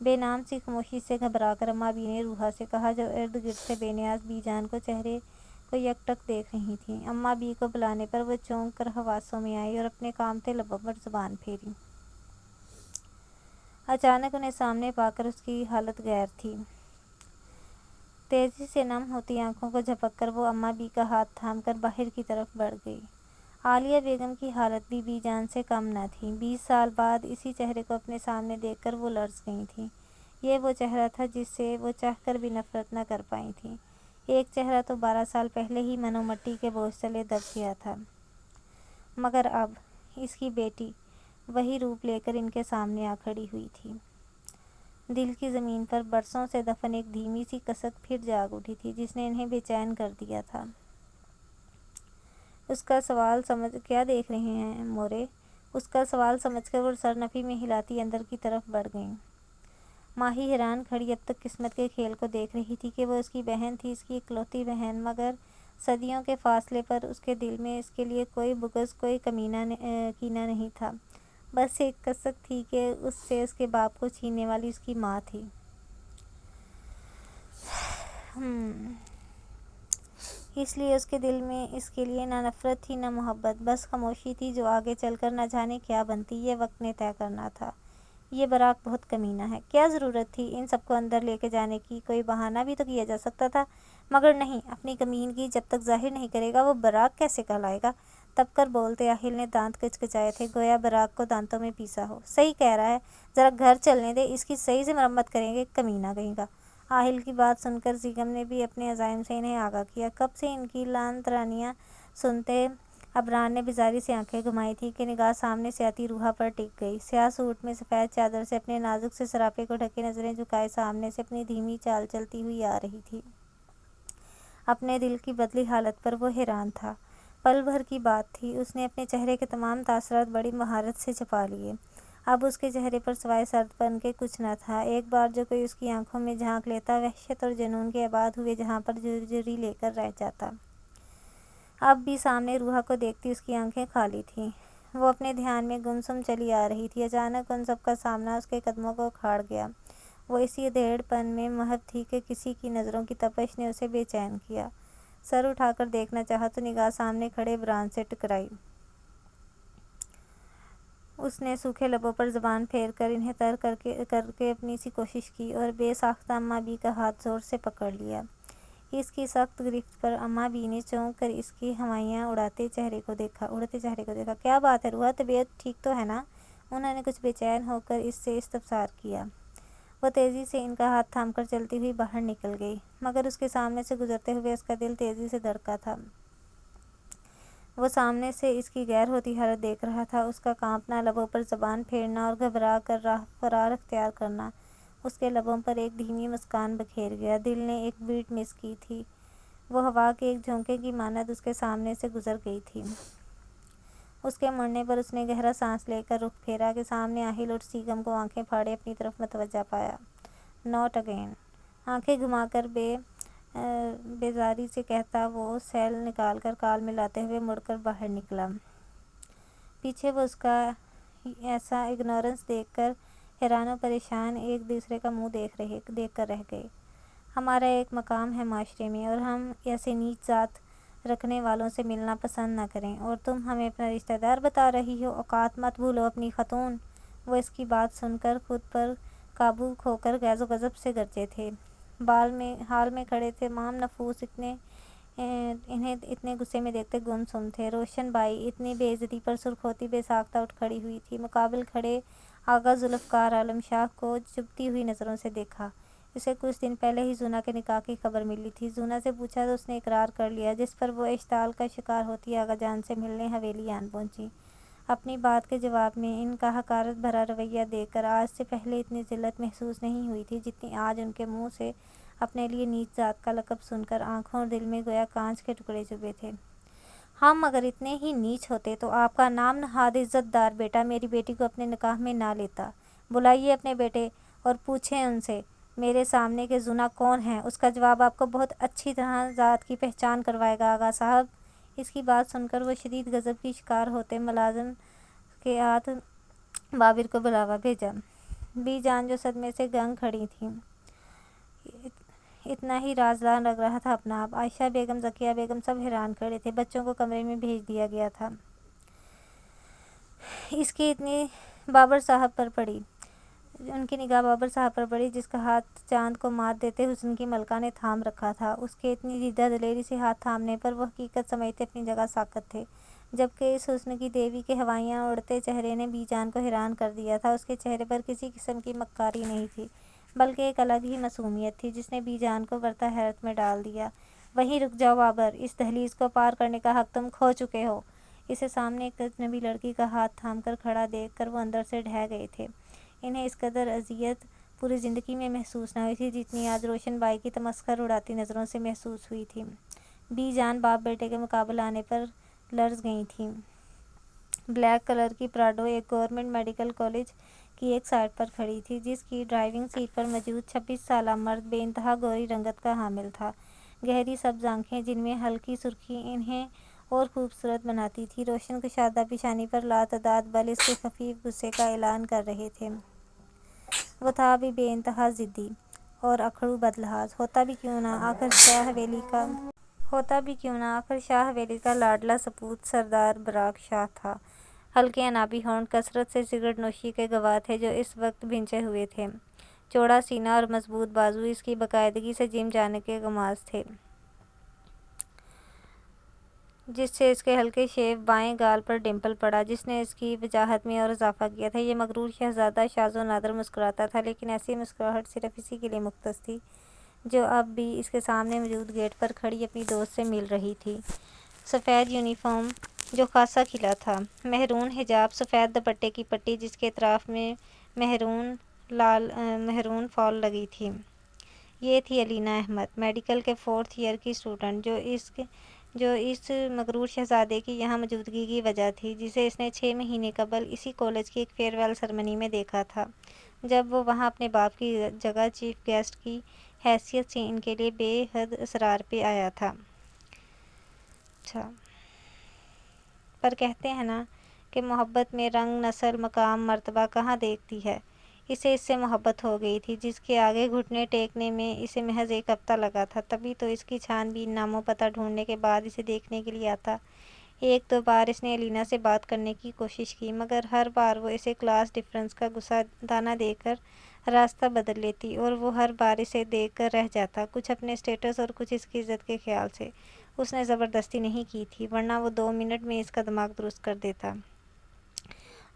بے نام سی خاموشی سے گھبرا کر اماں بی نے روحا سے کہا، جو ارد گرد سے بے نیاز بی جان کو چہرے کو یکٹک دیکھ رہی تھیں۔ اماں بی کو بلانے پر وہ چونک کر حواسوں میں آئی اور اپنے کانپتے لبوں پر زبان پھیری۔ اچانک انہیں سامنے پا کر اس کی حالت غیر تھی۔ تیزی سے نم ہوتی آنکھوں کو جھپک کر وہ اماں بی کا ہاتھ تھام کر باہر کی طرف بڑھ گئی۔ عالیہ بیگم کی حالت بھی بی جان سے کم نہ تھی۔ 20 سال بعد اسی چہرے کو اپنے سامنے دیکھ کر وہ لرز گئی تھیں۔ یہ وہ چہرہ تھا جس سے وہ چاہ کر بھی نفرت نہ کر پائی تھیں۔ ایک چہرہ تو 12 سال پہلے ہی منو مٹی کے بوجھ تلے دب گیا تھا، مگر اب اس کی بیٹی وہی روپ لے کر ان کے سامنے آ کھڑی ہوئی تھی۔ دل کی زمین پر برسوں سے دفن ایک دھیمی سی کسک پھر جاگ اٹھی تھی جس نے انہیں بے چین کر دیا تھا۔ اس کا سوال سمجھ کیا دیکھ رہے ہیں مورے؟ اس کا سوال سمجھ کر وہ سرنفی میں ہلاتی اندر کی طرف بڑھ گئیں۔ ماہی حیران کھڑی اب تک قسمت کے کھیل کو دیکھ رہی تھی کہ وہ اس کی بہن تھی، اس کی اکلوتی بہن، مگر صدیوں کے فاصلے پر اس کے دل میں اس کے لیے کوئی بغض، کوئی کینہ نہیں تھا، بس ایک کسک تھی کہ اس سے اس کے باپ کو چھیننے والی اس کی ماں تھی۔ اس لیے اس کے دل میں اس کے لیے نہ نفرت تھی نہ محبت، بس خاموشی تھی جو آگے چل کر نہ جانے کیا بنتی، یہ وقت نے طے کرنا تھا۔ یہ براق بہت کمینہ ہے، کیا ضرورت تھی ان سب کو اندر لے کے جانے کی؟ کوئی بہانہ بھی تو کیا جا سکتا تھا، مگر نہیں، اپنی کمینگی جب تک ظاہر نہیں کرے گا وہ براق کیسے کہلائے گا؟ تب کر بولتے آہل نے دانت کچکچائے تھے، گویا براق کو دانتوں میں پیسا ہو۔ صحیح کہہ رہا ہے، ذرا گھر چلنے دے، اس کی صحیح سے مرمت کریں گے، کمینہ کہیں گا۔ آہل کی بات سن کر بیگم نے بھی اپنے عزائم سے انہیں آگاہ کیا۔ کب سے ان کی لان تانیاں سنتے عبران نے بیزاری سے آنکھیں گھمائی تھیں کہ نگاہ سامنے سے آتی روحا پر ٹک گئی۔ سیاہ سوٹ میں سفید چادر سے اپنے نازک سے سراپے کو ڈھکے نظریں جھکائے سامنے سے اپنی دھیمی چال چلتی ہوئی آ رہی تھی۔ اپنے دل کی بدلی حالت پر وہ حیران تھا۔ پل بھر کی بات تھی، اس نے اپنے چہرے کے تمام تاثرات بڑی مہارت سے چھپا لیے۔ اب اس کے چہرے پر سوائے سرد پن کے کچھ نہ تھا۔ ایک بار جو کوئی اس کی آنکھوں میں جھانک لیتا، وحشت اور جنون کے آباد ہوئے جہاں پر جھرجھری لے کر رہ جاتا۔ اب بھی سامنے روحا کو دیکھتی اس کی آنکھیں خالی تھیں، وہ اپنے دھیان میں گمسم چلی آ رہی تھی۔ اچانک ان سب کا سامنا اس کے قدموں کو اکھاڑ گیا۔ وہ اسی ادھیڑ پن میں محو تھی کہ کسی کی نظروں کی تپش نے اسے بے چین کیا۔ سر اٹھا کر دیکھنا چاہا تو نگاہ سامنے کھڑے عبران سے ٹکرائی۔ اس نے سوکھے لبوں پر زبان پھیر کر انہیں تر کر کے اپنی سی کوشش کی اور بے ساختہ اماں بی کا ہاتھ زور سے پکڑ لیا۔ اس کی سخت گرفت پر اماں بی نے چونک کر اس کی ہوائیاں اڑتے چہرے کو دیکھا۔ کیا بات ہے روحا، طبیعت ٹھیک تو ہے نا؟ انہوں نے کچھ بے چین ہو کر اس سے استفسار کیا۔ وہ تیزی سے ان کا ہاتھ تھام کر چلتی ہوئی باہر نکل گئی، مگر اس کے سامنے سے گزرتے ہوئے اس کا دل تیزی سے دھڑکا تھا۔ وہ سامنے سے اس کی غیر ہوتی حالت دیکھ رہا تھا، اس کا کانپنا، لبوں پر زبان پھیرنا اور گھبرا کر راہ فرار اختیار کرنا۔ اس کے لبوں پر ایک دھیمی مسکان بکھیر گیا۔ دل نے ایک بیٹ مس کی تھی۔ وہ ہوا کے ایک جھونکے کی مانند اس کے سامنے سے گزر گئی تھی۔ اس کے مڑنے پر اس نے گہرا سانس لے کر رخ پھیرا کہ سامنے آہل اور سیگم کو آنکھیں پھاڑے اپنی طرف متوجہ پایا۔ Not again! آنکھیں گھما کر بیزاری سے کہتا وہ سیل نکال کر کال ملاتے ہوئے مڑ کر باہر نکلا۔ پیچھے وہ اس کا ایسا اگنورنس دیکھ کر حیران و پریشان ایک دوسرے کا منہ دیکھ کر رہ گئے۔ ہمارا ایک مقام ہے معاشرے میں اور ہم ایسے نیچ ذات رکھنے والوں سے ملنا پسند نہ کریں، اور تم ہمیں اپنا رشتہ دار بتا رہی ہو؟ اوقات مت بھولو اپنی خاتون! وہ اس کی بات سن کر خود پر قابو کھو کر غیظ و غضب سے گرجے تھے۔ حال میں کھڑے تمام نفوس انہیں اتنے غصے میں دیکھتے گم سم تھے۔ روشن بائی اتنی بے عزتی پر سرخوتی بے ساختہ اٹھ کھڑی ہوئی تھی۔ مقابل کھڑے آغا ذوالفقار عالم شاہ کو چبھتی ہوئی نظروں سے دیکھا۔ اسے کچھ دن پہلے ہی زونا کے نکاح کی خبر ملی تھی۔ زونا سے پوچھا تو اس نے اقرار کر لیا، جس پر وہ اشتعال کا شکار ہوتی آغا جان سے ملنے حویلی آن پہنچی۔ اپنی بات کے جواب میں ان کا حقارت بھرا رویہ دیکھ کر آج سے پہلے اتنی ذلت محسوس نہیں ہوئی تھی جتنی آج ان کے منہ سے اپنے لیے نیچ ذات کا لقب سن کر آنکھوں اور دل میں گویا کانچ کے ٹکڑے چبھے تھے۔ ہم اگر اتنے ہی نیچ ہوتے تو آپ کا نام نہاد عزت دار بیٹا میری بیٹی کو اپنے نکاح میں نہ لیتا۔ بلائیے اپنے بیٹے اور پوچھیں ان سے میرے سامنے کہ زونا کون ہے۔ اس کا جواب آپ کو بہت اچھی طرح ذات کی پہچان کروائے گا آغا صاحب۔ اس کی بات سن کر وہ شدید غضب کی شکار ہوتے ملازم کے ہاتھ بابر کو بلاوا بھیجا۔ بی جان جو صدمے سے گنگ کھڑی تھیں، اتنا ہی رازدار لگ رہا تھا اپنا آپ۔ عائشہ بیگم، ذکیہ بیگم سب حیران کھڑے تھے۔ بچوں کو کمرے میں بھیج دیا گیا تھا۔ ان کی نگاہ بابر صاحب پر پڑی جس کا ہاتھ چاند کو مات دیتے حسن کی ملکہ نے تھام رکھا تھا۔ اس کے اتنی دیدہ دلیری سے ہاتھ تھامنے پر وہ حقیقت سمجھتے اپنی جگہ ساکت تھے، جبکہ اس حسن کی دیوی کے ہوائیاں اڑتے چہرے نے بی جان کو حیران کر دیا تھا۔ اس کے چہرے پر کسی قسم کی مکاری نہیں تھی، بلکہ ایک الگ ہی معصومیت تھی جس نے بی جان کو برتا حیرت میں ڈال دیا۔ وہیں رک جاؤ بابر، اس دہلیز کو پار کرنے کا حق تم کھو چکے ہو۔ اسے سامنے ایک اجنبی لڑکی کا ہاتھ تھام کر کھڑا دیکھ کر وہ اندر سے ڈھہ گئے تھے۔ انہیں اس قدر اذیت پوری زندگی میں محسوس نہ ہوئی تھی جتنی آج روشن بائی کی تمسخر اڑاتی نظروں سے محسوس ہوئی تھی۔ بی جان باپ بیٹے کے مقابلہ آنے پر لرز گئی تھیں۔ بلیک کلر کی پراڈو ایک گورنمنٹ میڈیکل کالج کی ایک سائٹ پر کھڑی تھی جس کی ڈرائیونگ سیٹ پر موجود 26 سالہ مرد بے انتہا گوری رنگت کا حامل تھا۔ گہری سبز آنکھیں جن میں ہلکی سرخی انہیں اور خوبصورت بناتی تھی، روشن کشادہ پیشانی پر لاتعداد بل اس کے خفیف غصے کا اعلان کر رہے تھے۔ وہ تھا بھی بے انتہا ضدی اور اکھڑو بدلحاظ، ہوتا بھی کیوں نہ آخر شاہ حویلی کا لاڈلا سپوت سردار براک شاہ تھا۔ ہلکے انابی ہونٹ کثرت سے سگریٹ نوشی کے گواہ تھے جو اس وقت بھنچے ہوئے تھے۔ چوڑا سینہ اور مضبوط بازو اس کی باقاعدگی سے جم جانے کے گماز تھے، جس سے اس کے ہلکے شیو بائیں گال پر ڈمپل پڑا جس نے اس کی وجاہت میں اور اضافہ کیا تھا۔ یہ مغرور شہزادہ شاذ و نادر مسکراتا تھا، لیکن ایسی مسکراہٹ صرف اسی کے لیے مختص تھی جو اب بھی اس کے سامنے موجود گیٹ پر کھڑی اپنی دوست سے مل رہی تھی۔ سفید یونیفارم جو خاصا کھلا تھا، مہرون حجاب، سفید دوپٹے کی پٹی جس کے اطراف میں مہرون فال لگی تھی۔ یہ تھی الینا احمد، میڈیکل کے 4تھ ایئر کی اسٹوڈنٹ، جو اس مغرور شہزادے کی یہاں موجودگی کی وجہ تھی، جسے اس نے 6 مہینے قبل اسی کالج کی ایک فیئر ویل سرمنی میں دیکھا تھا جب وہ وہاں اپنے باپ کی جگہ چیف گیسٹ کی حیثیت سے ان کے لیے بے حد اصرار پہ آیا تھا۔ پر کہتے ہیں نا کہ محبت میں رنگ، نسل، مقام، مرتبہ کہاں دیکھتی ہے۔ اسے اس سے محبت ہو گئی تھی جس کے آگے گھٹنے ٹیکنے میں اسے محض 1 ہفتہ لگا تھا۔ تبھی تو اس کی چھان بین نام و پتہ ڈھونڈنے کے بعد اسے دیکھنے کے لیے آتا۔ 1-2 بار اس نے الینا سے بات کرنے کی کوشش کی، مگر ہر بار وہ اسے کلاس ڈفرنس کا غصہ دانہ دے کر راستہ بدل لیتی اور وہ ہر بار اسے دیکھ کر رہ جاتا، کچھ اپنے سٹیٹس اور کچھ اس کی عزت کے خیال سے۔ اس نے زبردستی نہیں کی تھی، ورنہ وہ 2 منٹ میں اس کا دماغ درست کر دیتا۔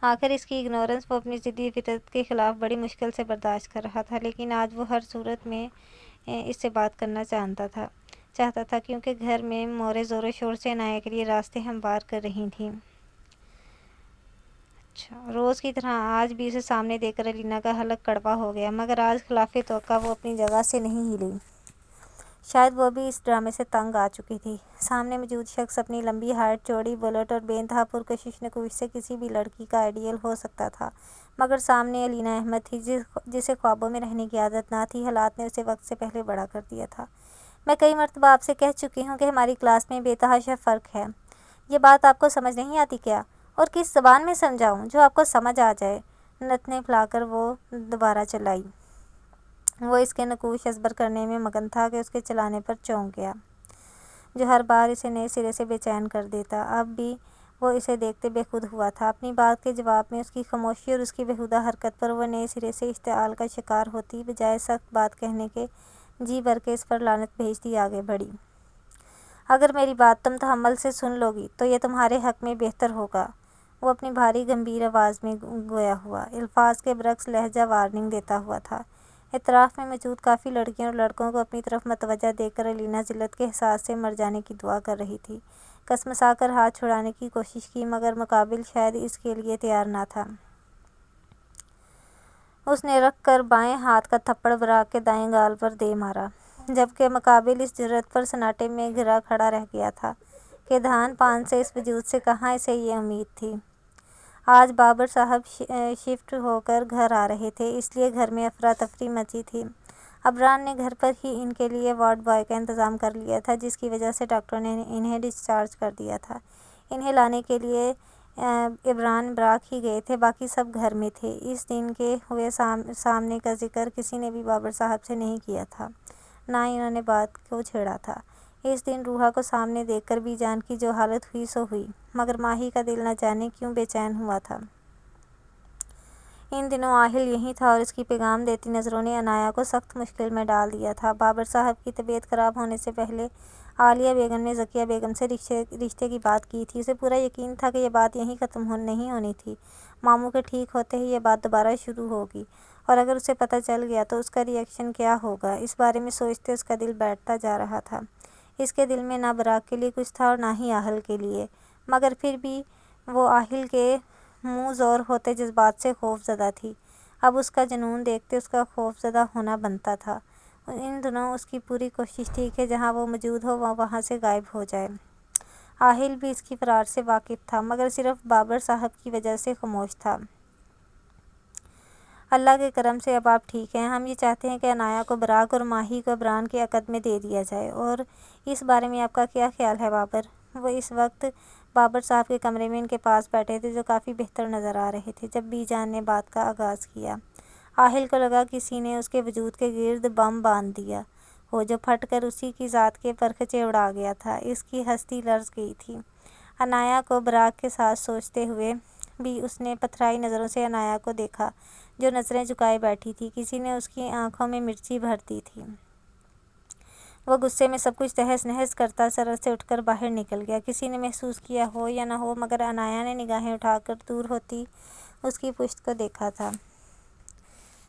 آخر اس کی اگنورنس وہ اپنی ضدی فطرت کے خلاف بڑی مشکل سے برداشت کر رہا تھا، لیکن آج وہ ہر صورت میں اس سے بات کرنا چاہتا تھا کیونکہ گھر میں موریں زور و شور سے عنایہ کے لیے راستے ہموار کر رہی تھیں۔ روز کی طرح آج بھی اسے سامنے دیکھ کر الینا کا حلق کڑوا ہو گیا، مگر آج خلاف توقع وہ اپنی جگہ سے نہیں ہلی۔ شاید وہ بھی اس ڈرامے سے تنگ آ چکی تھی۔ سامنے موجود شخص اپنی لمبی ہائٹ، چوڑی بلٹ اور بے انتہا پرکشش نکوش سے کسی بھی لڑکی کا آئیڈیل ہو سکتا تھا، مگر سامنے الینا احمد تھی جسے خوابوں میں رہنے کی عادت نہ تھی۔ حالات نے اسے وقت سے پہلے بڑا کر دیا تھا۔ میں کئی مرتبہ آپ سے کہہ چکی ہوں کہ ہماری کلاس میں بے تحاشا فرق ہے۔ یہ بات آپ کو سمجھ نہیں آتی کیا؟ اور کس زبان میں سمجھاؤں جو آپ کو سمجھ آ جائے؟ نتنے پھیلا کر وہ دوبارہ چلائی۔ وہ اس کے نقوش ازبر کرنے میں مگن تھا کہ اس کے چلانے پر چونک گیا، جو ہر بار اسے نئے سرے سے بے چین کر دیتا۔ اب بھی وہ اسے دیکھتے بے خود ہوا تھا۔ اپنی بات کے جواب میں اس کی خاموشی اور اس کی بیہودہ حرکت پر وہ نئے سرے سے اشتعال کا شکار ہوتی، بجائے سخت بات کہنے کے جی بھر کے اس پر لعنت بھیجتی آگے بڑھی۔ اگر میری بات تم تحمل سے سن لو گی تو یہ تمہارے حق میں بہتر ہوگا۔ وہ اپنی بھاری گمبھیر آواز میں گویا ہوا، الفاظ کے برعکس لہجہ وارننگ دیتا ہوا تھا۔ اطراف میں موجود کافی لڑکیوں اور لڑکوں کو اپنی طرف متوجہ دیکھ کر الینا ذلت کے احساس سے مر جانے کی دعا کر رہی تھی۔ کسمسا کر ہاتھ چھڑانے کی کوشش کی، مگر مقابل شاید اس کے لیے تیار نہ تھا۔ اس نے رکھ کر بائیں ہاتھ کا تھپڑ براک کے دائیں گال پر دے مارا، جبکہ مقابل اس جرأت پر سناٹے میں گھرا کھڑا رہ گیا تھا کہ دھان پان سے اس وجود سے کہاں اسے یہ امید تھی۔ آج بابر صاحب شفٹ ہو کر گھر آ رہے تھے، اس لیے گھر میں افراتفری مچی تھی۔ ابران نے گھر پر ہی ان کے لیے وارڈ بوائے کا انتظام کر لیا تھا، جس کی وجہ سے ڈاکٹروں نے انہیں ڈسچارج کر دیا تھا۔ انہیں لانے کے لیے ابران براک ہی گئے تھے، باقی سب گھر میں تھے۔ اس دن کے ہوئے سامنے کا ذکر کسی نے بھی بابر صاحب سے نہیں کیا تھا، نہ ہی انہوں نے بات کو چھیڑا تھا۔ اس دن روحا کو سامنے دیکھ کر بی جان کی جو حالت ہوئی سو ہوئی، مگر ماہی کا دل نہ جانے کیوں بے چین ہوا تھا۔ ان دنوں آہل یہیں تھا اور اس کی پیغام دیتی نظروں نے عنایہ کو سخت مشکل میں ڈال دیا تھا۔ بابر صاحب کی طبیعت خراب ہونے سے پہلے عالیہ بیگم نے ذکیہ بیگم سے رشتے کی بات کی تھی۔ اسے پورا یقین تھا کہ یہ بات یہیں ختم نہیں ہونی تھی، ماموں کے ٹھیک ہوتے ہی یہ بات دوبارہ شروع ہوگی اور اگر اسے پتہ چل گیا تو اس کا ری ایکشن کیا ہوگا؟ اس بارے میں سوچتے اس کا دل بیٹھتا جا رہا تھا۔ اس کے دل میں نہ براق کے لیے کچھ تھا اور نہ ہی آہل کے لیے، مگر پھر بھی وہ آہل کے منہ زور ہوتے جذبات سے خوف زدہ تھی۔ اب اس کا جنون دیکھتے اس کا خوف زدہ ہونا بنتا تھا۔ ان دنوں اس کی پوری کوشش تھی کہ جہاں وہ موجود ہو وہ وہاں سے غائب ہو جائے۔ آہل بھی اس کی فرار سے واقف تھا، مگر صرف بابر صاحب کی وجہ سے خاموش تھا۔ اللہ کے کرم سے اب آپ ٹھیک ہیں۔ ہم یہ چاہتے ہیں کہ عنایہ کو براق اور ماہی کو عبران کے عقد میں دے دیا جائے۔ اور اس بارے میں آپ کا کیا خیال ہے بابر؟ وہ اس وقت بابر صاحب کے کمرے میں ان کے پاس بیٹھے تھے، جو کافی بہتر نظر آ رہے تھے، جب بی جان نے بات کا آغاز کیا۔ آہل کو لگا کسی نے اس کے وجود کے گرد بم باندھ دیا ہو، جو پھٹ کر اسی کی ذات کے پرخچے اڑا گیا تھا۔ اس کی ہستی لرز گئی تھی۔ عنایہ کو براق کے ساتھ سوچتے ہوئے بھی اس نے پتھرائی نظروں سے عنایہ کو دیکھا، جو نظریں جھکائے بیٹھی تھی۔ کسی نے اس کی آنکھوں میں مرچی بھر دی تھی۔ وہ غصے میں سب کچھ تہس نہس کرتا سرر سے اٹھ کر باہر نکل گیا۔ کسی نے محسوس کیا ہو یا نہ ہو، مگر عنایہ نے نگاہیں اٹھا کر دور ہوتی اس کی پشت کو دیکھا تھا۔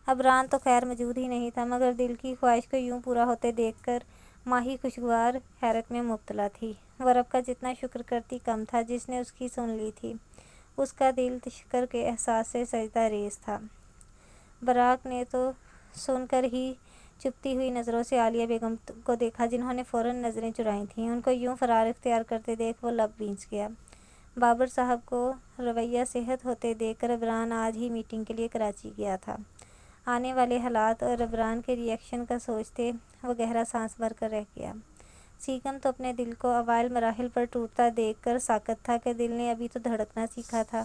عبران تو خیر موجود ہی نہیں تھا، مگر دل کی خواہش کو یوں پورا ہوتے دیکھ کر ماہی خوشگوار حیرت میں مبتلا تھی۔ وہ رب کا جتنا شکر کرتی کم تھا جس نے اس کی سن لی تھی۔ اس کا دل شکر کے احساس سے سجدہ ریز تھا۔ براق نے تو سن کر ہی چپتی ہوئی نظروں سے عالیہ بیگم کو دیکھا، جنہوں نے فوراً نظریں چرائیں تھیں۔ ان کو یوں فرار اختیار کرتے دیکھ وہ لب بھینچ گیا۔ بابر صاحب کو رویہ صحت ہوتے دیکھ کر عبران آج ہی میٹنگ کے لیے کراچی گیا تھا۔ آنے والے حالات اور عبران کے ری ایکشن کا سوچتے وہ گہرا سانس بھر کر رہ گیا۔ سیغم تو اپنے دل کو اوائل مراحل پر ٹوٹتا دیکھ کر ساکت تھا کہ دل نے ابھی تو دھڑکنا سیکھا تھا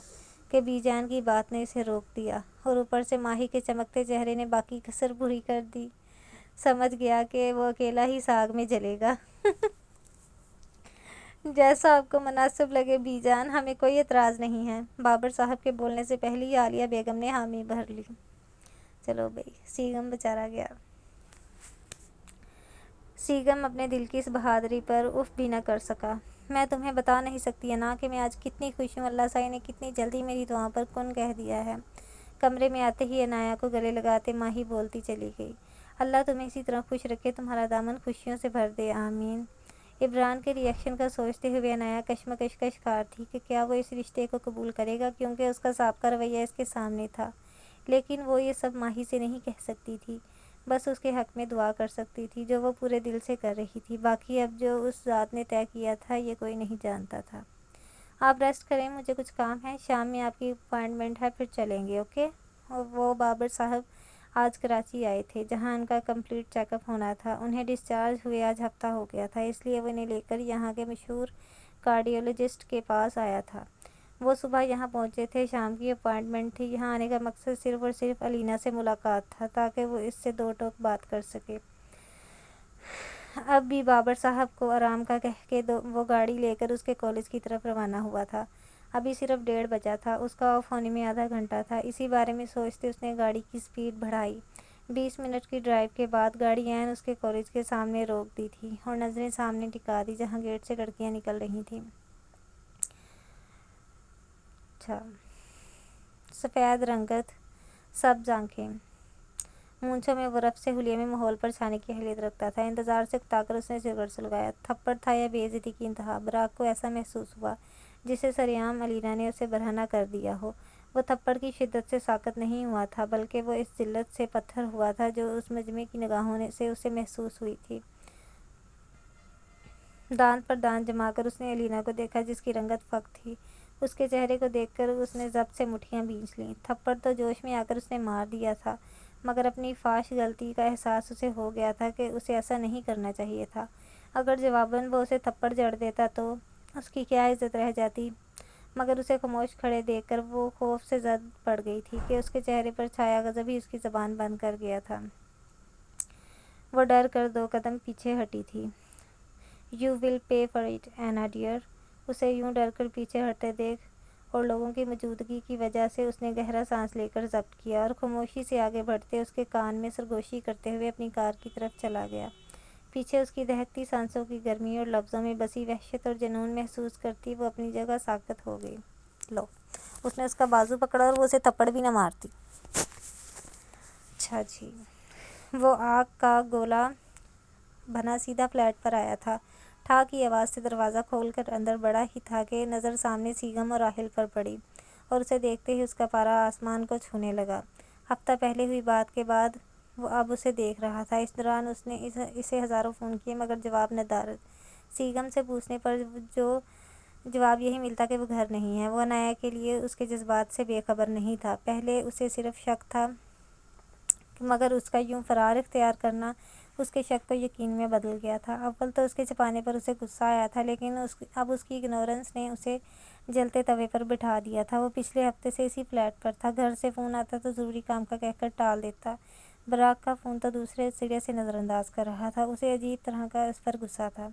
کہ بی جان کی بات نے اسے روک دیا، اور اوپر سے ماہی کے چمکتے چہرے نے باقی کسر پوری کر دی۔ سمجھ گیا کہ وہ اکیلا ہی ساگ میں جلے گا۔ جیسا آپ کو مناسب لگے بی جان، ہمیں کوئی اعتراض نہیں ہے۔ بابر صاحب کے بولنے سے پہلے ہی عالیہ بیگم نے حامی بھر لی۔ چلو بھائی، سیغم بیچارہ گیا۔ سیغم اپنے دل کی اس بہادری پر اف بھی نہ کر سکا۔ میں تمہیں بتا نہیں سکتی انا کہ میں آج کتنی خوش ہوں۔ اللہ سائی نے کتنی جلدی میری دعاؤں پر کن کہہ دیا ہے۔ کمرے میں آتے ہی عنایہ کو گلے لگاتے ماہی بولتی چلی گئی۔ اللہ تمہیں اسی طرح خوش رکھے، تمہارا دامن خوشیوں سے بھر دے، آمین۔ عبران کے ری ایکشن کا سوچتے ہوئے عنایہ کشمکش کا شکار تھی کہ کیا وہ اس رشتے کو قبول کرے گا، کیونکہ اس کا سابقہ رویہ اس کے سامنے تھا۔ لیکن وہ یہ سب ماہی سے نہیں کہہ سکتی تھی، بس اس کے حق میں دعا کر سکتی تھی، جو وہ پورے دل سے کر رہی تھی۔ باقی اب جو اس ذات نے طے کیا تھا یہ کوئی نہیں جانتا تھا۔ آپ ریسٹ کریں، مجھے کچھ کام ہے، شام میں آپ کی اپائنٹمنٹ ہے، پھر چلیں گے، اوکے؟ وہ بابر صاحب آج کراچی آئے تھے، جہاں ان کا کمپلیٹ چیک اپ ہونا تھا۔ انہیں ڈسچارج ہوئے آج ہفتہ ہو گیا تھا، اس لیے وہ انہیں لے کر یہاں کے مشہور کارڈیولوجسٹ کے پاس آیا تھا۔ وہ صبح یہاں پہنچے تھے، شام کی اپائنٹمنٹ تھی۔ یہاں آنے کا مقصد صرف اور صرف علینا سے ملاقات تھا، تاکہ وہ اس سے دو ٹوک بات کر سکے۔ اب بھی بابر صاحب کو آرام کا کہہ کے وہ گاڑی لے کر اس کے کالج کی طرف روانہ ہوا تھا۔ ابھی صرف 1:30 بجا تھا، اس کا آف ہونے میں آدھا گھنٹہ تھا۔ اسی بارے میں سوچتے اس نے گاڑی کی سپیڈ بڑھائی۔ 20 منٹ کی ڈرائیو کے بعد گاڑی عین اس کے کالج کے سامنے روک دی تھی، اور نظریں سامنے ٹکا دی جہاں گیٹ سے لڑکیاں نکل رہی تھیں۔ سفید رنگت، سبز آنکھیں، مونچھوں میں وہ رف سے حلیے میں ماحول پر چھانے کی اہلیت رکھتا تھا۔ انتظار سے اکتا کر اس نے سگریٹ سلگایا۔ تھپڑ تھا یا بے عزتی کی انتہا؟ براق کو ایسا محسوس ہوا جسے سرعام علینا نے اسے برہنہ کر دیا ہو۔ وہ تھپڑ کی شدت سے ساکت نہیں ہوا تھا، بلکہ وہ اس ذلت سے پتھر ہوا تھا جو اس مجمع کی نگاہوں سے اسے محسوس ہوئی تھی۔ دانت پر دانت جما کر اس نے علینا کو دیکھا، جس کی رنگت فاق تھی۔ اس کے چہرے کو دیکھ کر اس نے ضبط سے مٹھیاں بھینچ لیں۔ تھپڑ تو جوش میں آ کر اس نے مار دیا تھا، مگر اپنی فاش غلطی کا احساس اسے ہو گیا تھا کہ اسے ایسا نہیں کرنا چاہیے تھا۔ اگر جواباً وہ اسے تھپڑ جڑ دیتا تو اس کی کیا عزت رہ جاتی؟ مگر اسے خاموش کھڑے دیکھ کر وہ خوف سے زد پڑ گئی تھی کہ اس کے چہرے پر چھایا غضب ہی اس کی زبان بند کر گیا تھا۔ وہ ڈر کر 2 قدم پیچھے ہٹی تھی۔ "You will pay for it, اینا ڈیئر"۔ اسے یوں ڈر کر پیچھے ہٹتے دیکھ اور لوگوں کی موجودگی کی وجہ سے اس نے گہرا سانس لے کر ضبط کیا، اور خاموشی سے آگے بڑھتے اس کے کان میں سرگوشی کرتے ہوئے اپنی کار کی طرف چلا گیا۔ پیچھے اس کی دہکتی سانسوں کی گرمی اور لفظوں میں بسی وحشت اور جنون محسوس کرتی وہ اپنی جگہ ساکت ہو گئی۔ لو، اس نے اس کا بازو پکڑا اور وہ اسے تھپڑ بھی نہ مارتی۔ اچھا جی۔ وہ آگ کا گولا بنا سیدھا فلیٹ پر آیا تھا۔ ٹھا کی آواز سے دروازہ کھول کر اندر بڑھا ہی تھا کہ نظر سامنے سیگم اور راہل پر پڑی اور اسے دیکھتے ہی اس کا پارا آسمان کو چھونے لگا۔ ہفتہ پہلے ہوئی بات کے بعد وہ اب اسے دیکھ رہا تھا۔ اس دوران اس نے اسے ہزاروں فون کیے مگر جواب ندارد۔ سیگم سے پوچھنے پر جو جواب یہی ملتا کہ وہ گھر نہیں ہے۔ وہ عنایا کے لیے اس کے جذبات سے بے خبر نہیں تھا۔ پہلے اسے صرف شک تھا مگر اس کا یوں فرار اختیار کرنا اس کے شک کو یقین میں بدل گیا تھا۔ اول تو اس کے چھپانے پر اسے غصہ آیا تھا لیکن اب اس کی اگنورنس نے اسے جلتے توے پر بٹھا دیا تھا۔ وہ پچھلے ہفتے سے اسی فلیٹ پر تھا۔ گھر سے فون آتا تو ضروری کام کا کہہ کر ٹال دیتا۔ براق کا فون تو دوسرے سرے سے نظر انداز کر رہا تھا۔ اسے عجیب طرح کا اس پر غصہ تھا۔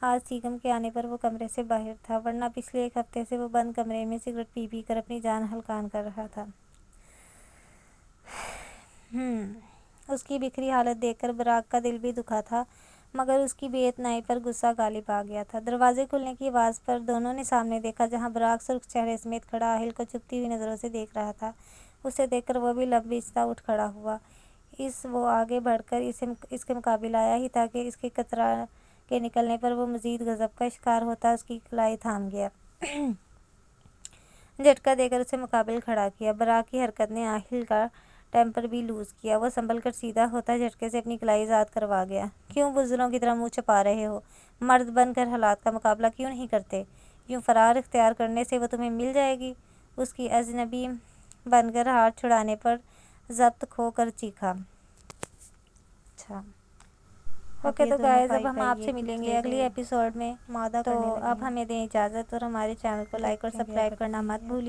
آج سیگم کے آنے پر وہ کمرے سے باہر تھا ورنہ پچھلے ایک ہفتے سے وہ بند کمرے میں سگریٹ پی پی کر اپنی جان ہلکان کر رہا تھا۔ اس کی بکھری حالت دیکھ کر براق کا دل بھی دکھا تھا مگر اس کی بے اعتنائی پر غصہ غالب آ گیا تھا۔ دروازے کھلنے کی آواز پر دونوں نے سامنے دیکھا جہاں براق سرخ چہرے سمیت کھڑا راہل کو چبھتی ہوئی نظروں سے دیکھ رہا تھا۔ اسے دیکھ کر وہ بھی لب بیچتا اٹھ کھڑا ہوا۔ وہ آگے بڑھ کر اس کے مقابل آیا ہی تھا کہ اس کے کترا کے نکلنے پر وہ مزید غضب کا شکار ہوتا۔ اس کی کلائی تھام گیا۔ جھٹکا دے کر اسے مقابل کھڑا کیا۔ براق کی حرکت نے راہل کا ٹیمپر بھی لوز کیا۔ وہ سنبھل کر سیدھا ہوتا جھٹکے سے اپنی کلائی آزاد کروا گیا۔ کیوں بزدلوں کی طرح منہ چھپا رہے ہو؟ مرد بن کر حالات کا مقابلہ کیوں نہیں کرتے؟ یوں فرار اختیار کرنے سے وہ تمہیں مل جائے گی؟ اس کی اجنبی بن کر ہاتھ چھڑانے پر ضبط کھو کر چیخا۔ اچھا اوکے تو گائز اب ہم آپ سے ملیں گے اگلی ایپیسوڈ میں۔ تو اب ہمیں دیں اجازت اور ہمارے چینل کو لائک اور سبسکرائب کرنا مت بھولیے۔